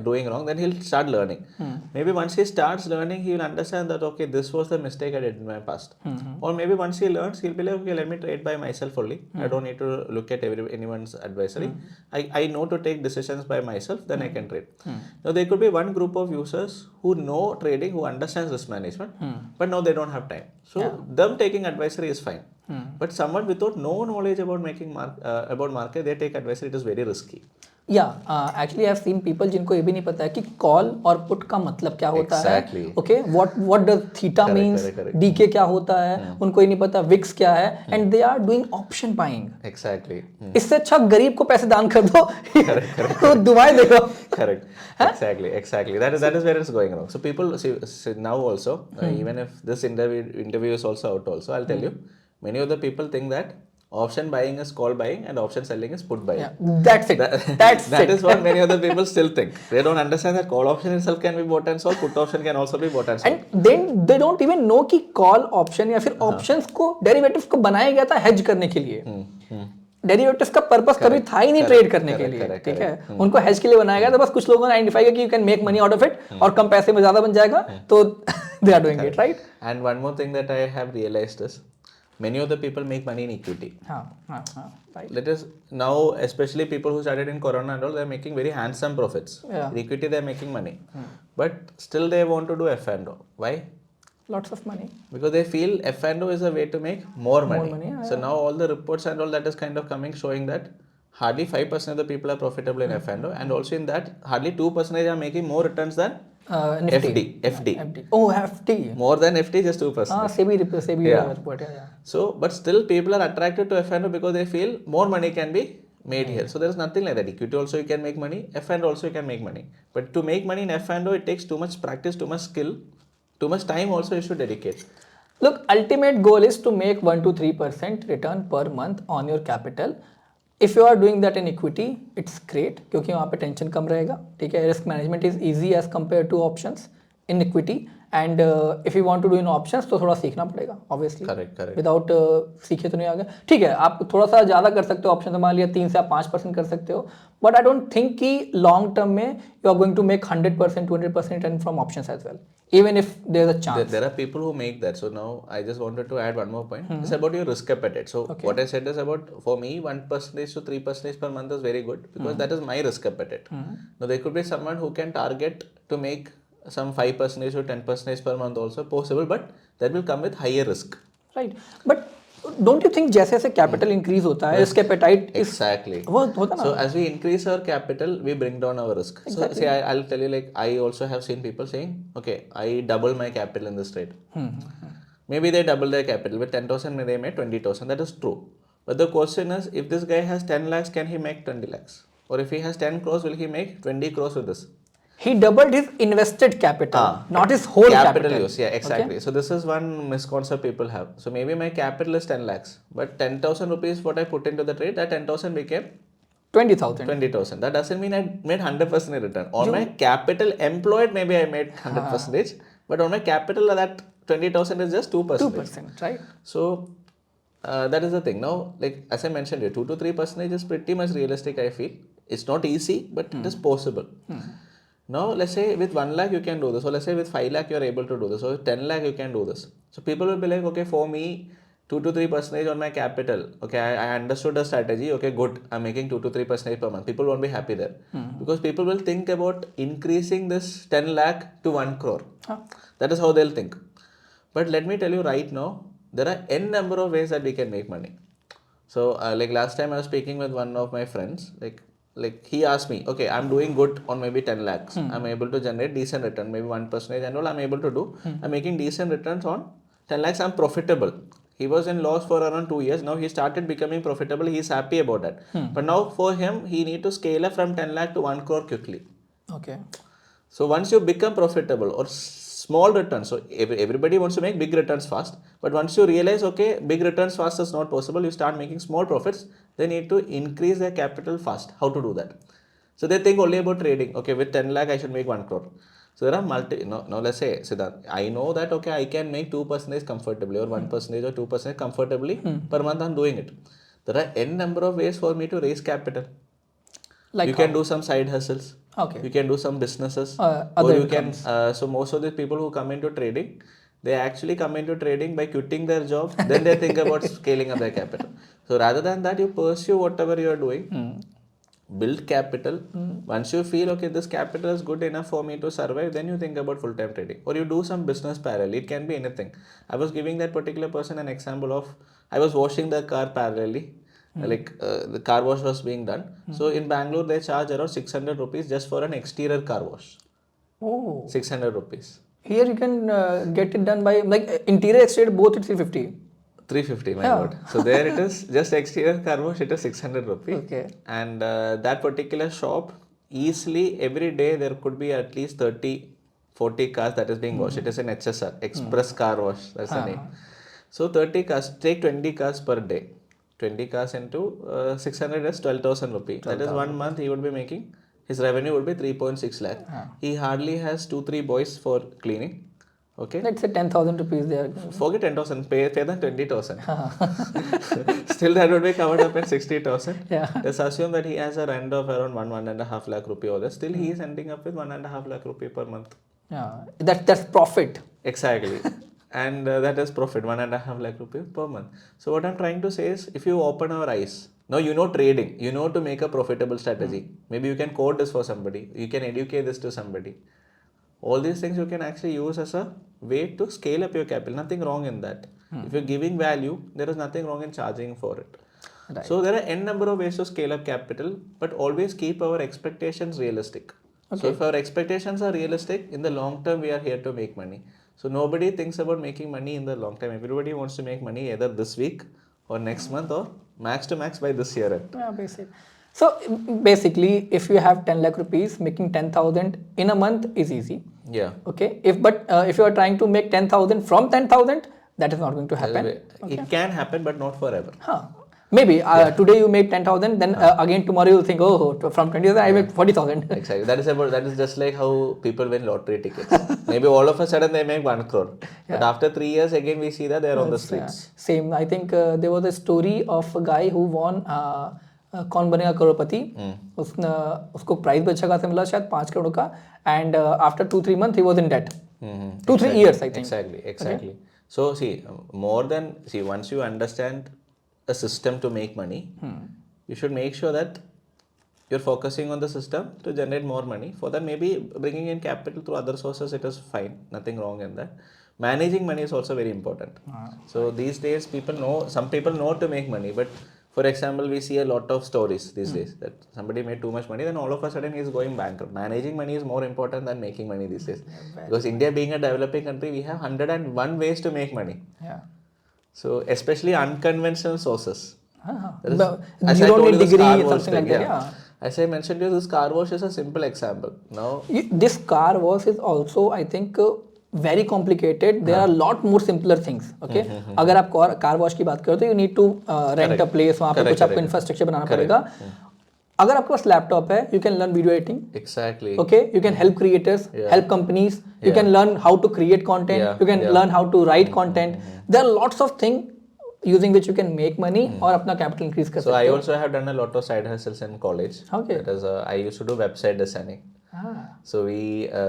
doing wrong. Then he'll start learning. Maybe once he starts learning, he will understand that okay, this was the mistake I did in my past. Or maybe once he learns, he'll be like, okay, let me trade by myself only. I don't need to look at anyone's advisory. I know to take decisions by myself, then I can trade. Now there could be one group of users who know trading, who understands risk management, but now they don't have time. So them taking advisory is fine. But someone without no knowledge about about market, they take advisory, it is very risky. Actually I have seen people जिनको ये भी नहीं पता है कि call और put का मतलब क्या होता Exactly. है. Okay, what does theta means, decay क्या होता है, उनको ये नहीं पता विक्स क्या है, and they are doing option buying. Exactly. इससे अच्छा गरीब को पैसे दान कर दो तो दुआएं देगा. Correct. Exactly. That is where it's going wrong. So people see now also, even if this interview is also out also, I'll tell you, many of the people think that option buying is call buying and option selling is put buying. That's it. That is what many other people still think. They don't understand that call option itself can be bought and sold, put option can also be bought and sold. And then they don't even know कि call option या फिर options को derivatives को बनाया गया था hedge करने के लिए. डेरिवेटिव्स का पर्पस कभी था ही नहीं ट्रेड करने के लिए. ठीक है, उनको हेज के लिए बनाया गया था. बस कुछ लोगों ने आइडेंटिफाई किया कि you can make money out of it और कम पैसे में ज्यादा बन जाएगा, तो they are doing it, right. And one more thing that I have realized is many of the people make money in equity. Right. That is now, especially people who started in Corona and all, they are making very handsome profits. In equity, they are making money, but still they want to do F&O. Why? Lots of money. Because they feel F&O is a way to make more money. So now all the reports and all that is kind of coming showing that hardly 5% of the people are profitable in F&O, and also in that hardly 2% are making more returns than FD. Oh, FD. More than FD, just 2%. SEBI report. So, but still people are attracted to F&O because they feel more money can be made here. So there is nothing like that. Equity also you can make money, F&O also you can make money. But to make money in F&O, it takes too much practice, too much skill, too much time also you should dedicate. Look, ultimate goal is to make 1 to 3% return per month on your capital. If you are doing that in equity, it's great क्योंकि वहाँ पे tension कम रहेगा. ठीक है, risk management is easy as compare to options in equity. And if you want to do in options तो थोड़ा सीखना पड़ेगा ऑब्वियसली. करेक्ट. विदाउट सीखे तो नहीं आगे. ठीक है, आप थोड़ा सा ज़्यादा कर सकते हो ऑप्शन, मान लिया 3 से आप 5% कर सकते हो, बट आई डोंट थिंक कि लॉन्ग टर्म में you are going to make 100% 200% return from options as well, even if there's a chance. There are people who make that. So now I just wanted to add one more point. It's about your risk appetite. So what I said is about, for me, 1% to 3% per month is very good because that is my risk appetite. Now there could be someone who can target to make some 5% or 10% per month also possible, but that will come with higher risk. Right. But don't you think जैसे जैसे capital increase होता है, risk appetite exactly वो होता ना. So as we increase our capital, we bring down our risk. So see, I'll tell you, like I also have seen people saying, okay, I double my capital in this trade. Maybe they double their capital with 10,000, they made 20,000. That is true. But the question is, if this guy has 10 lakhs, can he make 20 lakhs? Or if he has 10 crores, will he make 20 crores with this? He doubled his invested capital, not his whole capital use. Yeah, exactly. Okay. So this is one misconcept people have. So maybe my capital is 10 lakhs, but 10,000 rupees what I put into the trade, that 10,000 became 20,000. 20,000. That doesn't mean I made 100% return. On my capital employed, maybe I made 100%, but on my capital, that 20,000 is just 2%. 2%, right? So that is the thing. Now, like as I mentioned, 2 to 3% is pretty much realistic. I feel it's not easy, but it is possible. Now, let's say with 1 lakh you can do this, or let's say with 5 lakh you are able to do this, or with 10 lakh you can do this. So people will be like, okay, for me, 2 to 3% on my capital. Okay, I understood the strategy. Okay, good. I'm making 2 to 3% per month. People won't be happy there because people will think about increasing this 10 lakh to 1 crore. That is how they'll think. But let me tell you right now, there are n number of ways that we can make money. So like last time I was speaking with one of my friends, like he asked me, okay, I'm doing good on maybe 10 lakhs. I'm able to generate decent return, maybe 1% and all I'm able to do. I'm making decent returns on 10 lakhs. I'm profitable. He was in loss for around 2 years. Now he started becoming profitable. He's happy about that. But now for him, he need to scale up from 10 lakh to 1 crore quickly. Okay. So once you become profitable or small returns, so everybody wants to make big returns fast, but once you realize, okay, big returns fast is not possible, you start making small profits, they need to increase their capital fast. How to do that? So they think only about trading. Okay, with 10 lakh, I should make 1 crore. So there are now let's say, Siddhant, I know that, okay, I can make 2% comfortably or 1% or 2% comfortably per month. I'm doing it. There are n number of ways for me to raise capital. Like you can do some side hustles. Okay. You can do some businesses. Other or you incomes. can, so most of the people who come into trading, they actually come into trading by quitting their job. Then they think about scaling up their capital. So rather than that, you pursue whatever you are doing. Build capital. Once you feel, okay, this capital is good enough for me to survive, then you think about full-time trading. Or you do some business parallel. It can be anything. I was giving that particular person an example of, I was washing the car parallelly. The car wash was being done. So in Bangalore, they charge around 600 rupees just for an exterior car wash. Oh. 600 rupees. Here you can get it done by like interior exterior both it's 350. 350, my god. So there it is, just exterior car wash, it is 600 rupees. Okay. And that particular shop, easily every day there could be at least 30, 40 cars that is being washed. It is an HSR, Express Car Wash, that's the name. So 30 cars, take 20 cars per day. 20 cars into 600 is 12,000 rupees. That is 1 month he would be making. His revenue would be 3.6 lakh. He hardly has 2-3 boys for cleaning. Okay. Let's say 10,000 rupees there. Forget 10,000, pay them 20,000. Still that would be covered up in 60,000. Yeah. Let's assume that he has a rent of around 1.5 lakh rupee or less. Still he is ending up with 1.5 lakh rupee per month. Yeah. That's profit. Exactly. And that is profit, 1.5 lakh rupees per month. So what I'm trying to say is, if you open our eyes, now you know trading, you know to make a profitable strategy. Maybe you can code this for somebody, you can educate this to somebody. All these things you can actually use as a way to scale up your capital. Nothing wrong in that. If you're giving value, there is nothing wrong in charging for it. Right. So there are n number of ways to scale up capital, but always keep our expectations realistic. Okay. So if our expectations are realistic, in the long term we are here to make money. So nobody thinks about making money in the long term. Everybody wants to make money either this week or next month or max to max by this year end. Yeah, So basically, if you have 10 lakh rupees, making 10,000 in a month is easy. Yeah. Okay. If you are trying to make 10,000 from 10,000, that is not going to happen. Okay. It can happen, but not forever. Maybe today you made 10,000, then again tomorrow you'll think, oh, from 20,000 I made 40,000. Exactly. That is just like how people win lottery tickets. Maybe all of a sudden they make 1 crore. But after 3 years again we see that they are on the streets. Same. I think there was a story of a guy who won कौन बनेगा करोड़पति उसको price भी अच्छा खासा मिला शायद 5 करोड़ का and after 2-3 months he was in debt. 2-3 years I think. Exactly. So once you understand a system to make money, you should make sure that you're focusing on the system to generate more money. For that, maybe bringing in capital through other sources, it is fine. Nothing wrong in that. Managing money is also very important. So these days, some people know to make money, but for example, we see a lot of stories these days that somebody made too much money, then all of a sudden he is going bankrupt. Managing money is more important than making money these days. Because India being a developing country, we have 101 ways to make money. Yeah. So especially unconventional sources. You don't need degree, something like that. Yeah. As I mentioned to you, this car wash is a simple example. Now, this car wash is also, I think, very complicated. There are a lot more simpler things. Okay, अगर आप car wash की बात करो तो you need to rent a place. वहाँ पे कुछ आपको infrastructure बनाना पड़ेगा. अगर आपके पास laptop है, you can learn video editing. Exactly. Okay, you can help creators, help companies. You can learn how to create content. You can learn how to write content. There are lots of things using which you can make money और अपना capital increase कर सकते हो. So I also have done a lot of side hustles in college. Okay. That is, I used to do website designing. So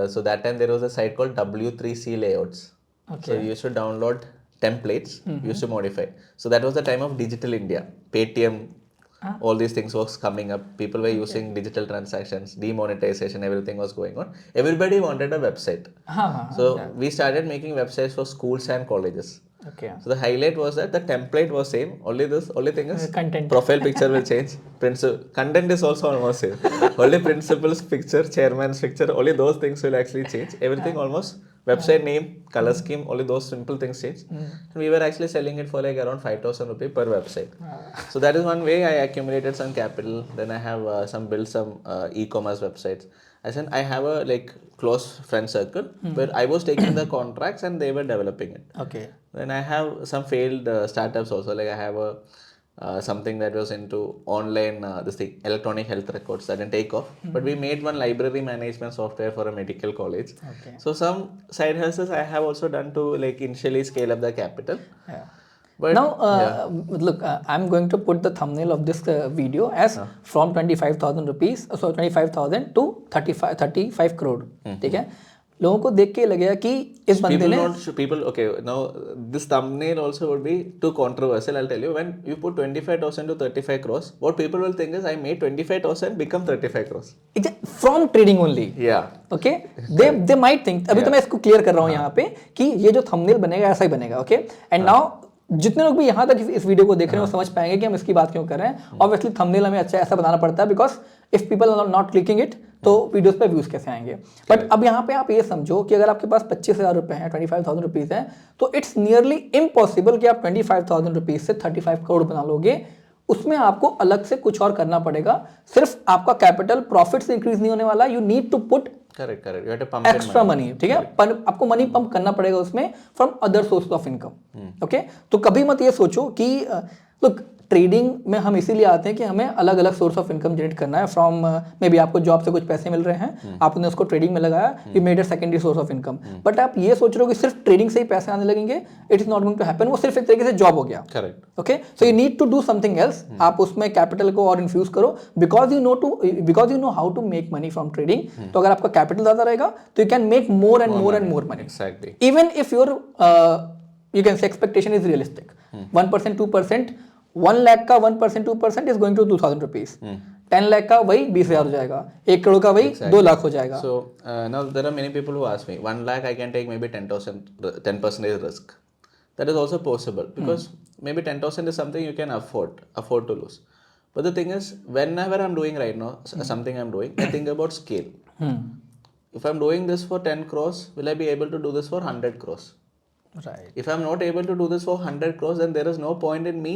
so that time there was a site called W3C Layouts. Okay. So you used to download templates, you used to modify. So that was the time of digital India. Paytm, all these things was coming up. People were using digital transactions, demonetization, everything was going on. Everybody wanted a website. So we started making websites for schools and colleges. Okay. So the highlight was that the template was same. Only thing is content. Profile picture will change. Content is also almost same. Only principal's picture, chairman's picture, only those things will actually change. Everything almost website name, color scheme, only those simple things change. And we were actually selling it for like around 5,000 rupees per website. So that is one way I accumulated some capital. Then I have built some e-commerce websites. I have a close friend circle where I was taking the contracts and they were developing it. Okay. Then I have some failed startups also. Like I have something that was into online electronic health records that didn't take off. But we made one library management software for a medical college. Okay. So some side hustles I have also done to initially scale up the capital. Yeah. But now, look, I'm going to put the thumbnail of this video as from 25,000 rupees, so 25,000 to 35 crore. ठीक है, लोगों को देख के लगेगा कि इस बंदे ने people okay, now this thumbnail also would be too controversial. I'll tell you, when you put 25,000 to 35 crores, what people will think is I made 25,000 become 35 crores from trading only. Yeah, okay, they might think, अभी तो मैं इसको clear कर रहा हूँ यहाँ पे कि ये जो थंबनेल बनेगा ऐसा ही बनेगा. ओके, एंड नाउ जितने लोग भी यहाँ तक इस वीडियो को देख रहे हैं वो समझ पाएंगे कि हम इसकी बात क्यों कर रहे हैं. ऑब्वियसली थंबनेल हमें अच्छा ऐसा बनाना पड़ता है because if people are not clicking it तो वीडियोस पे व्यूज कैसे आएंगे. बट अब यहाँ पे आप ये समझो कि अगर आपके पास 25,000 रुपए हैं, 25,000 रुपीज हैं, तो इट्स नियरली इम्पॉसिबल कि आप 25,000 रुपीज से 35 करोड़ बना लोगे. उसमें आपको अलग से कुछ और करना पड़ेगा. सिर्फ आपका कैपिटल प्रॉफिट से इंक्रीज नहीं होने वाला. You need to put correct you have to pump extra money. ठीक है, पर आपको मनी पंप करना पड़ेगा उसमें from other source of income. Okay, तो कभी मत ये सोचो कि लुक, ट्रेडिंग में हम इसीलिए आते हैं कि हमें अलग अलग सोर्स ऑफ इनकम जनरेट करना है. फ्रॉम मे बी आपको जॉब से कुछ पैसे मिल रहे हैं, आपने उसको ट्रेडिंग में लगाया, you made a secondary source of income. But आप ये सोच रहे हो कि सिर्फ ट्रेडिंग से ही पैसे आने लगेंगे, it is not going to happen. वो सिर्फ एक तरीके से जॉब हो गया. Correct. Okay, so you need to do something else. आप उसमें कैपिटल को और इन्फ्यूज करो because you know how to make money from trading. तो अगर आपका कैपिटल ज्यादा रहेगा तो you can make more and more money. Exactly. Even if your you can say expectation is realistic. 1%, 2%, 1 lakh का 1%, 2% is going to 2,000 rupees. 10 lakh का वही 20,000 हो जाएगा. 1 करोड़ का वही 2 लाख हो जाएगा. So now there are many people who ask me, 1 lakh I can take maybe 10% risk. That is also possible because maybe 10,000 is something you can afford to lose. But the thing is, whenever I'm doing right now something I'm doing, I think about scale. If I'm doing this for 10 crores, will I be able to do this for 100 crores? Right. If I'm not able to do this for 100 crores, then there is no point in me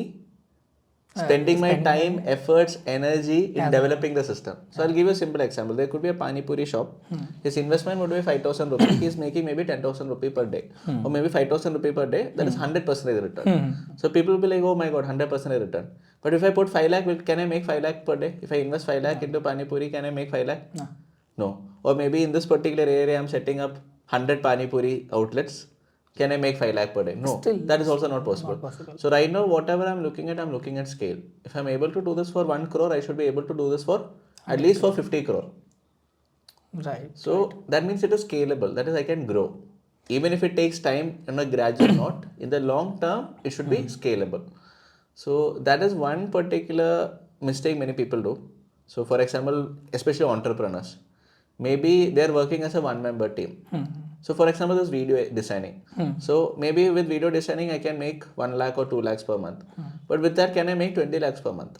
spending my time, efforts, energy in developing the system. So I'll give you a simple example. There could be a pani puri shop. His investment would be 5,000 rupees. He is making maybe 10,000 rupees per day, or maybe 5,000 rupees per day. That is 100% return. So people will be like, oh my god, 100% return. But if I put 5 lakh, can I make 5 lakh per day? If I invest 5 lakh into pani puri, can I make 5 lakh? No. Or maybe in this particular area, I'm setting up 100 pani puri outlets. Can I make 5 lakh per day? No, still, that is also not possible. So right now, whatever I'm looking at scale. If I'm able to do this for 1 crore, I should be able to do this for at least for 50 crore. Right. So that means it is scalable. That is, I can grow. Even if it takes time in a gradual note, in the long term, it should be scalable. So that is one particular mistake many people do. So for example, especially entrepreneurs, maybe they're working as a one-member team. So for example, this video designing. So maybe with video designing, I can make 1 lakh or 2 lakhs per month. But with that, can I make 20 lakhs per month?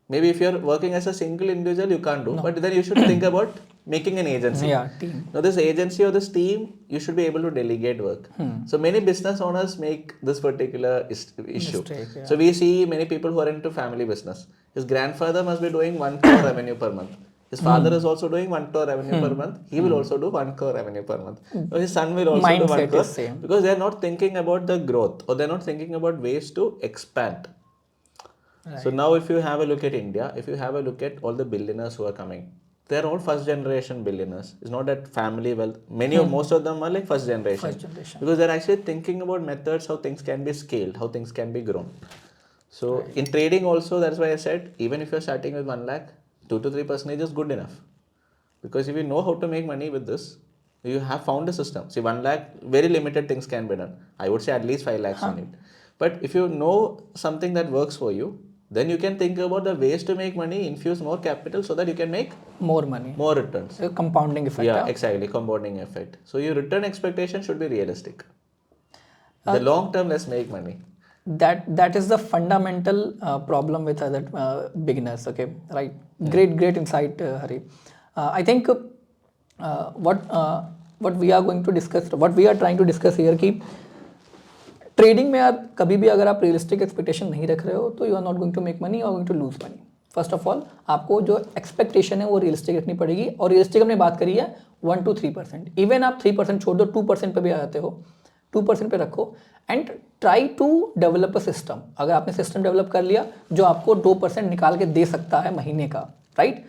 Maybe if you're working as a single individual, you can't do. No. But then you should think about making an agency. Yeah, team. Now this agency or this team, you should be able to delegate work. So many business owners make this particular issue. Mistake, yeah. So we see many people who are into family business. His grandfather must be doing 1 crore revenue per month. His father is also doing 1 crore revenue per month. He will also do 1 crore revenue per month. So his son will also Mindset do 1 crore. is same. Because they are not thinking about the growth, or they are not thinking about ways to expand. Right. So now if you have a look at India, if you have a look at all the billionaires who are coming, they are all first generation billionaires. It's not that family wealth. Most of them are like first generation. Because they're actually thinking about methods, how things can be scaled, how things can be grown. So in trading also, that's why I said, even if you're starting with 1 lakh, 2 to 3% is good enough. Because if you know how to make money with this, you have found a system. See, 1 lakh, very limited things can be done. I would say at least 5 lakhs on it. But if you know something that works for you, then you can think about the ways to make money, infuse more capital so that you can make more money, more returns. A compounding effect. Yeah, exactly, compounding effect. So your return expectation should be realistic. The long term, let's make money. That is the fundamental problem with other beginners. Okay, right. Great insight, Hari. I think what we are going to discuss, what we are trying to discuss here कि trading में यार कभी भी अगर आप realistic expectation नहीं रख रहे हो तो you are not going to make money, you are going to lose money. First of all आपको जो एक्सपेक्टेशन है वो रियलिस्टिक रखनी पड़ेगी. और रियलिस्टिक हमने बात करी है 1 to 3%. इवन आप 3% छोड़ दो, 2% पे भी आ जाते हो, 2% पे रखो and try to develop a system. अगर आपने सिस्टम डेवलप कर लिया जो आपको 2% निकाल के दे सकता है महीने का, राइट,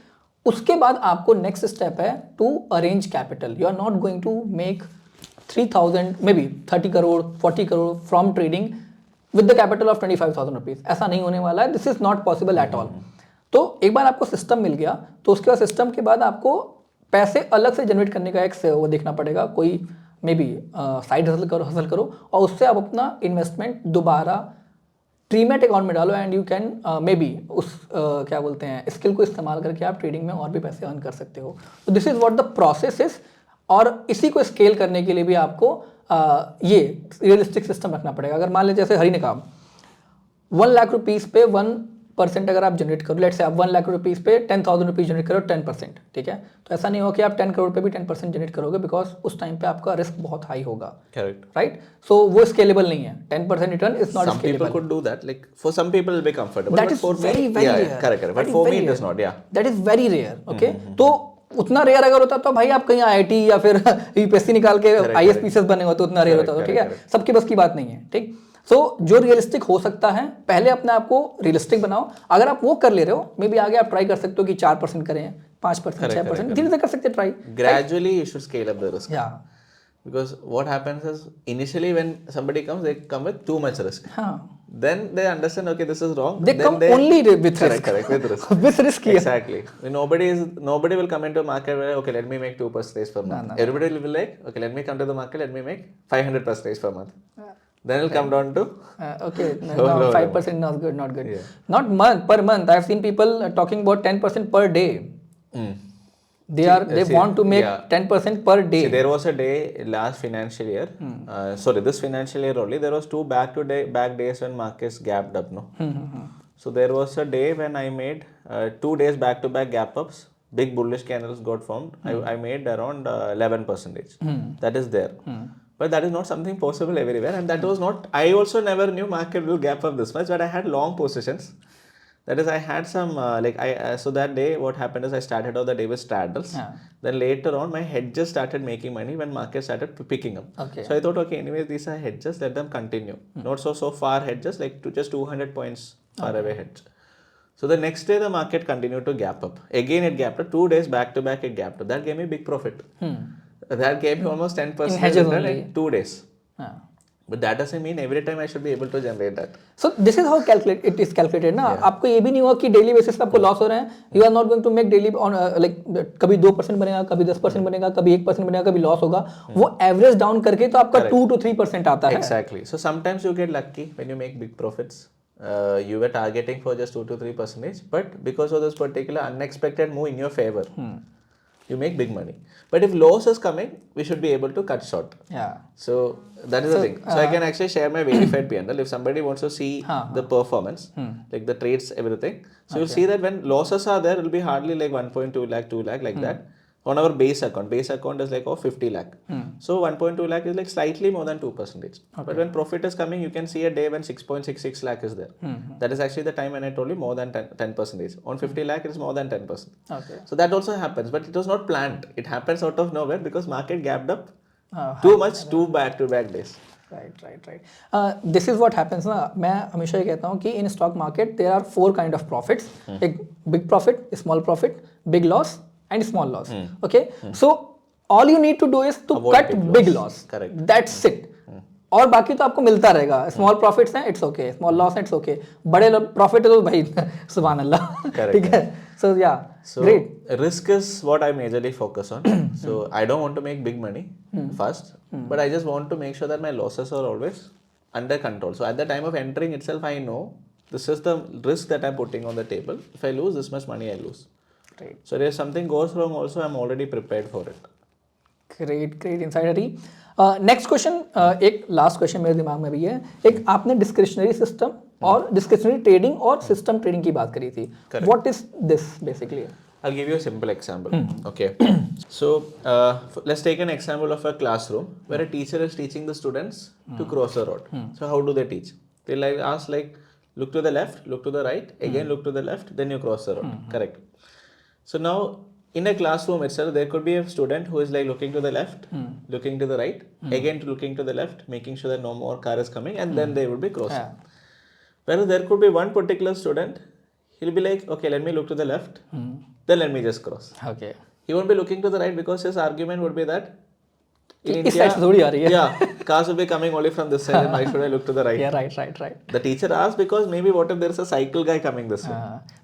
उसके बाद आपको नेक्स्ट स्टेप है to arrange capital. You are not going to make 3,000 may be 30 crore 40 crore from trading with the capital of 25,000 rupees. ऐसा नहीं होने वाला है, this is not possible at all. तो एक बार आपको सिस्टम मिल गया तो उसके बाद सिस्टम के बाद आपको पैसे अलग से जनरेट करने का एक वो देखना पड़ेगा, कोई मे बी साइड हसल करो और उससे आप अपना इन्वेस्टमेंट दोबारा ट्रीमेट अकाउंट में डालो and you can may be उस क्या बोलते हैं स्किल को इस्तेमाल करके आप ट्रेडिंग में और भी पैसे अर्न कर सकते हो। तो this is what the process is, और इसी को स्केल करने के लिए भी आपको ये रियलिस्टिक सिस्टम रखना पड़ेगा। अगर मान लीजिए जैसे हरी ने कहा 1 लाख रुपीज़ पे 1% अगर आप जनरेट करो, लेट से आप 1 लाख रुपीज़ पे 10,000 रुपीज़ जनरेट करो 10%, ठीक है। तो ऐसा नहीं हो कि आप 10 करोड़ पे भी 10% जनरेट करोगे, बिकॉज उस टाइम पे आपका रिस्क बहुत हाई होगा, करेक्ट, राइट। सो वो स्केलेबल नहीं है, 10% return is not some people scalable. could do that, like for some people it'll be comfortable, That but is for very me, very yeah, rare. correct, but for me it is not, yeah, that is very rare, okay। तो उतना rare अगर होता तो भाई आप कहीं IIT या फिर यूपीएससी निकाल के आईएएस पीसीएस बने हो तो उतना रेयर होता, ठीक है। सबकी बस की बात नहीं है, ठीक। सो जो रियलिस्टिक हो सकता है, पहले अपने आप को रियलिस्टिक बनाओ। अगर आप वो कर ले रहे हो, मे बी आगे आप ट्राई कर सकते हो कि 4% करें, 5%, 6%, धीरे धीरे कर सकते हैं try. gradually you should scale up the risk, या because what happens is initially when somebody comes, they come with too much risk, हाँ, then they understand, okay, this is wrong, they then come only with risk, correct with risk, with risk, yeah. exactly. Nobody will come into a market where, okay, let me make 2% per month. Everybody will be like, okay, let me come to the market, let me make 500% per month. Then it'll come down to okay, no, 5% not good, not good. Not per month. I've seen people talking about 10% per day. They want to make 10% per day. See, there was a day last financial year, sorry, this financial year only, there was two back days when markets gapped up, no? So there was a day when I made 2 days back to back gap ups, big bullish candles got formed. I made around 11%. That is there. But that is not something possible everywhere, and that was not, I also never knew market will gap up this much, but I had long positions. That is, I had some so that day what happened is I started off the day with straddles. Then later on my hedges started making money when market started picking up. Okay. So I thought, okay, anyways these are hedges, let them continue. Not so far hedges, like to just 200 points far away hedge. So the next day the market continued to gap up. Again it gapped up. 2 days back to back it gapped up. That gave me big profit. That gave me almost 10% in hedges return only in 2 days. But that doesn't mean every time I should be able to generate that. So this is how it is calculated ना। आपको ये भी नहीं होगा कि daily basis पे आपको loss हो रहे हैं। You are not going to make daily on like कभी 2% बनेगा, कभी 10% बनेगा, कभी 1% बनेगा, कभी लॉस होगा। वो एवरेज डाउन करके तो आपका 2 to 3% आता है। Exactly. So sometimes you get lucky when you make big profits. You were targeting for just 2 to 3%, but because of this particular unexpected move in your favor, you make big money. But if loss is coming, we should be able to cut short. Yeah. So that is the thing. So I can actually share my verified P&L if somebody wants to see the performance, like the trades, everything. So you'll see that when losses are there, it will be hardly like 1.2 lakh, 2 lakh, like that. On our base account is like 50 lakh. So 1.2 lakh is like slightly more than 2%. But when profit is coming, you can see a day when 6.66 lakh is there. That is actually the time when I told you more than 10%. On 50 lakh, it is more than 10%. Okay. So that also happens, but it was not planned. It happens out of nowhere because market gapped up too much, 2 back-to-back days. Right. This is what happens ना। मैं हमेशा ये कहता हूँ कि in stock market there are 4 kind of profits. एक big profit, small profit, big loss, and small loss. Okay. So all you need to do is to cut big loss. Correct. That's it. और बाकी तो आपको मिलता रहेगा। Small profits हैं, it's okay. Small loss है, it's okay. बड़े profit है तो भाई सुभान अल्लाह, ठीक है। So yeah great. Risk is what I majorly focus on. So I don't want to make big money first, but I just want to make sure that my losses are always under control. So at the time of entering itself I know this is the risk that I am putting on the table. If I lose this much money, I lose. So if something goes wrong also, I'm already prepared for it. Great insight Hari. Next question, एक last question मेरे दिमाग में भी है। एक आपने discretionary system और discretionary trading और सिस्टम ट्रेडिंग की बात करी थी। What is this basically? I'll give you a simple example. Okay. So let's take an example of a classroom where a teacher is teaching the students to cross a road. So how do they teach? They ask look to the left, look to the right, again look to the left, then you cross the road. Correct. So now in a classroom itself, there could be a student who is looking to the left, looking to the right, again looking to the left, making sure that no more car is coming, and then they would be crossing. Whereas there could be one particular student, he'll be like, okay, let me look to the left, then let me just cross. Okay. He won't be looking to the right because his argument would be that in India, yeah, cars will be coming only from this side, and why should I look to the right? Yeah, right. The teacher asked because maybe what if there is a cycle guy coming this way?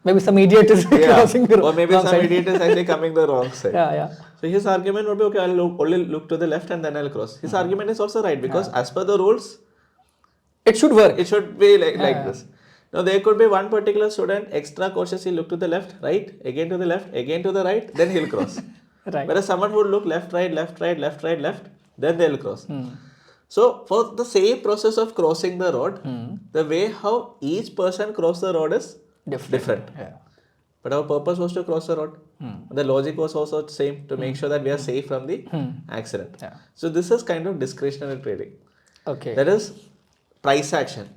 Maybe some idiot is crossing the Or maybe wrong some side. idiot is actually coming the wrong side. Yeah. So his argument would be, okay, I'll only look to the left and then I'll cross. His argument is also right because as per the rules, it should work. It should be like this. Now there could be one particular student extra cautious, he'll look to the left, right, again to the left, again to the right, then he'll cross. Right. Whereas someone would look left, right, then they'll cross. So for the same process of crossing the road, the way how each person cross the road is different. Yeah. But our purpose was to cross the road. The logic was also the same to make sure that we are safe from the accident. Yeah. So this is kind of discretionary trading. Okay. That is price action.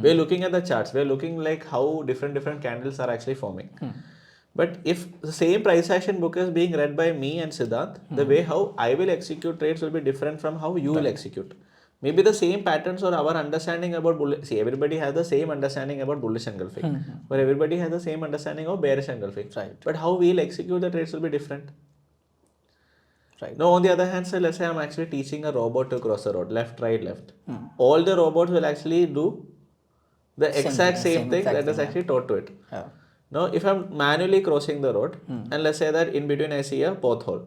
We're looking at the charts. We're looking like how different candles are actually forming. But if the same price action book is being read by me and Siddhant, the way how I will execute trades will be different from how you will execute. Maybe the same patterns or our understanding about bullish. See, everybody has the same understanding about bullish engulfing, but everybody has the same understanding of bearish engulfing. Right. But how we'll execute the trades will be different. Right. Now, on the other hand, so let's say I'm actually teaching a robot to cross the road, left, right, left. All the robots will actually do the exact same thing that is actually taught to it. Yeah. Now, if I'm manually crossing the road, and let's say that in between I see a pothole,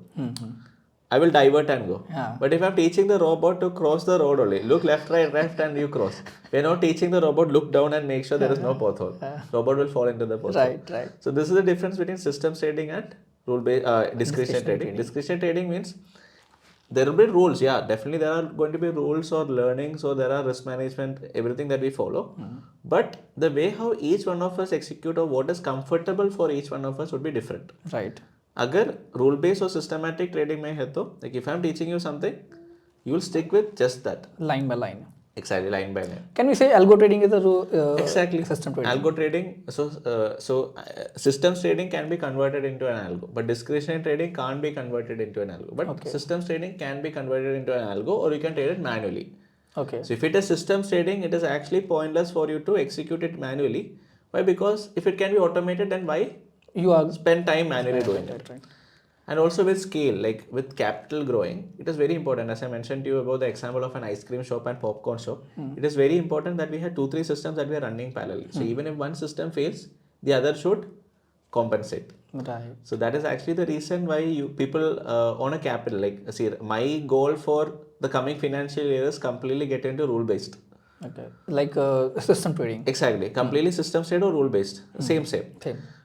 I will divert and go. Yeah. But if I'm teaching the robot to cross the road only, look left, and you cross. We're not teaching the robot look down and make sure there is no pothole. Robot will fall into the pothole. Right. So this is the difference between systems trading and rule-based discretionary trading. Discretionary trading means there will be rules. Yeah, definitely there are going to be rules or learnings or there are risk management, everything that we follow. But the way how each one of us execute or what is comfortable for each one of us would be different. Right. अगर rule based or systematic trading में है तो like if I'm teaching you something, you will stick with just that. Line by line. Exactly, line by line. Can we say algo trading is a Exactly. system trading? Algo trading, so systems trading can be converted into an algo, but discretionary trading can't be converted into an algo. But systems trading can be converted into an algo, or you can trade it manually. Okay. So if it is systems trading, it is actually pointless for you to execute it manually. Why? Because if it can be automated, then why you are spend time manually doing it? Right. And also with scale, like with capital growing, it is very important. As I mentioned to you about the example of an ice cream shop and popcorn shop, it is very important that we have 2-3 systems that we are running parallelly. So even if one system fails, the other should compensate. Right. So that is actually the reason why people own a capital. Like, see, my goal for the coming financial year is completely get into rule based. Okay. Like system trading. Exactly. Completely system trade or rule based. Same.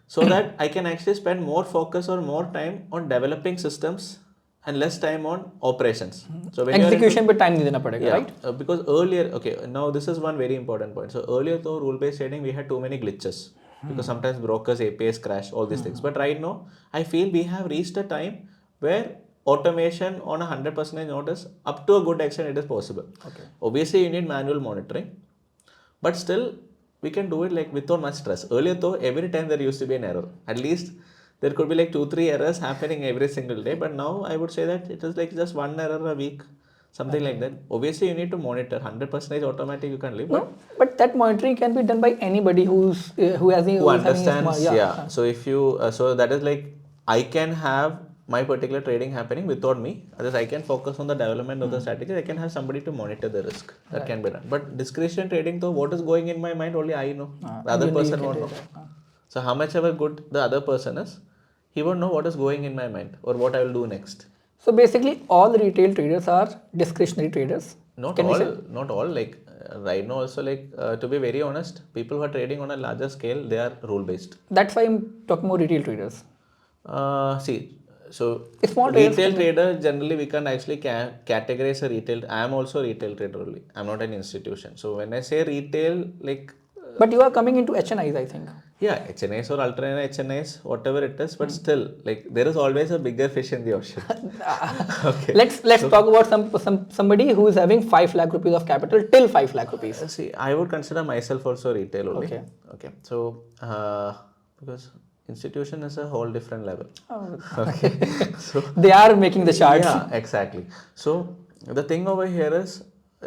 So that I can actually spend more focus or more time on developing systems and less time on operations. So when execution पे time नहीं देना पड़ेगा, right? Because earlier, okay, now this is one very important point. So earlier though rule based trading we had too many glitches because sometimes brokers APIs crash, all these things. But right now I feel we have reached a time where automation on 100% notice up to a good extent it is possible. Okay. Obviously you need manual monitoring, but still we can do it like without much stress. Earlier though, every time there used to be an error. At least there could be like 2-3 errors happening every single day. But now I would say that it is like just one error a week, something like that. Obviously you need to monitor. 100% automatic you can leave. But that monitoring can be done by anybody who understands. Yeah. So if you so that is like I can have my particular trading happening without me. Otherwise, I can focus on the development of the strategy. I can have somebody to monitor the risk. That can be done. But discretionary trading, though, what is going in my mind, only I know. The other person won't know. So how much ever good the other person is, he won't know what is going in my mind or what I will do next. So basically, all retail traders are discretionary traders. Not all. Like right now, also like to be very honest, people who are trading on a larger scale, they are rule based. That's why I'm talking about retail traders. So retail trader, generally we can actually categorize a retail. I am also a retail trader only. I am not an institution. So when I say retail, like... but you are coming into HNIs, I think. Yeah, HNIs or ultra HNIs, whatever it is. But still, like there is always a bigger fish in the ocean. Okay. Let's talk about somebody who is having 5 lakh rupees of capital till 5 lakh rupees. See, I would consider myself also retail only. Okay. So, because... institution is a whole different level. Okay. So they are making the charts. Yeah, exactly. So the thing over here is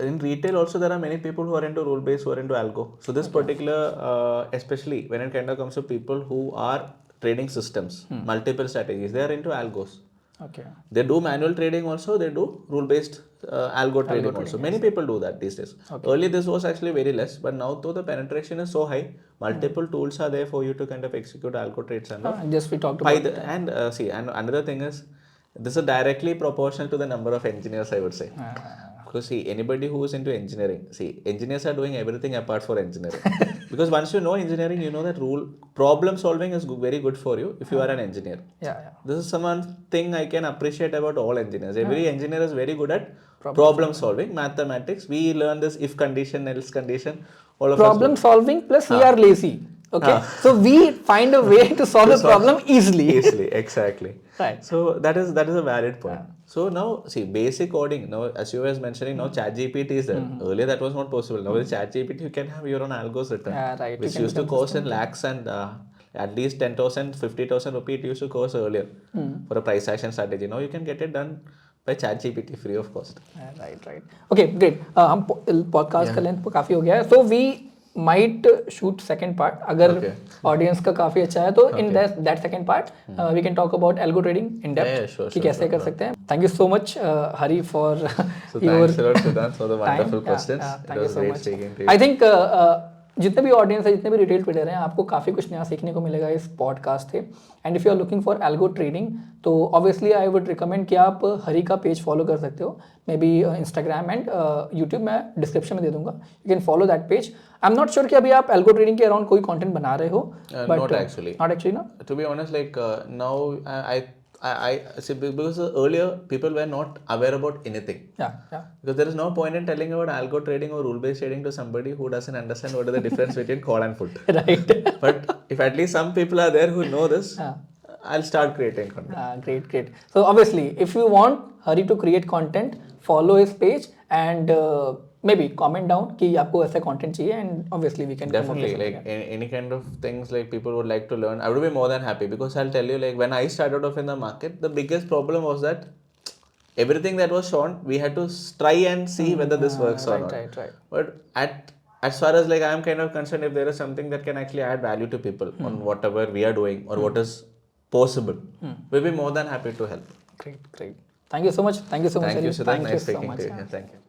in retail also there are many people who are into rule based, who are into algo. So this particular, especially when it kind of comes to people who are trading systems, multiple strategies, they are into algos. Okay. They do manual trading also, they do rule-based algo trading also. Many people do that these days. Earlier this was actually very less, but now though the penetration is so high, multiple tools are there for you to kind of execute algo trades and all. Just we talked about that. And see, and another thing is, this is directly proportional to the number of engineers, I would say. Because see, anybody who is into engineering, see, engineers are doing everything apart for engineering. Because once you know engineering, you know that problem solving is very good for you if you are an engineer. Yeah. This is one thing I can appreciate about all engineers. Every engineer is very good at problem solving, mathematics. We learn this if condition, else condition. All of Problem solving plus we are lazy. Okay, so we find a way to solve a problem easily. Exactly. Right. So that is a valid point. So now see, basic coding. Now, as you was mentioning, now ChatGPT is there. Earlier that was not possible. Now with ChatGPT you can have your own algos written, Right. which used to cost in lakhs and at least 10,000, 50,000 rupees it used to cost earlier for a price action strategy. Now you can get it done by ChatGPT free of cost. Right. Okay, great. हम podcast का length काफी हो गया है. So we might shoot second part अगर audience का काफी अच्छा है तो in that second part we can talk about algo trading in depth कि कैसे कर सकते हैं. Thank you so much Hari for so thanks a lot Siddhant for the wonderful questions. Thank you so much. I think जितने भी audience है, जितने भी रिटेल ट्रेडर हैं, आपको काफ़ी कुछ नया सीखने को मिलेगा इस पॉडकास्ट से. And if you are looking for algo trading तो ऑब्वियसली आई वुड रिकमेंड कि आप हरी का पेज फॉलो कर सकते हो. May be Instagram and YouTube मैं डिस्क्रिप्शन में दे दूंगा. You can follow that page. I am not sure कि अभी आप एल्गो ट्रेडिंग के अराउंड कोई कंटेंट बना रहे हो. Not actually ना. To be honest, like now I see, because earlier people were not aware about anything. Yeah. Because there is no point in telling about algo trading or rule-based trading to somebody who doesn't understand what is the difference between call and put. Right. But if at least some people are there who know this, I'll start creating content. Great. So obviously, if you want Hari to create content, follow his page and maybe comment down कि आपको ऐसा content चाहिए, and obviously we can definitely like any kind of things like people would like to learn. I would be more than happy, because I'll tell you, like when I started off in the market, the biggest problem was that everything that was shown, we had to try and see whether this works or not. Right. But as far as like I am kind of concerned, if there is something that can actually add value to people on whatever we are doing or what is possible, we'll be more than happy to help. Great. Thank you so much. Thank you, Siddhant. Nice speaking to you. Thank you.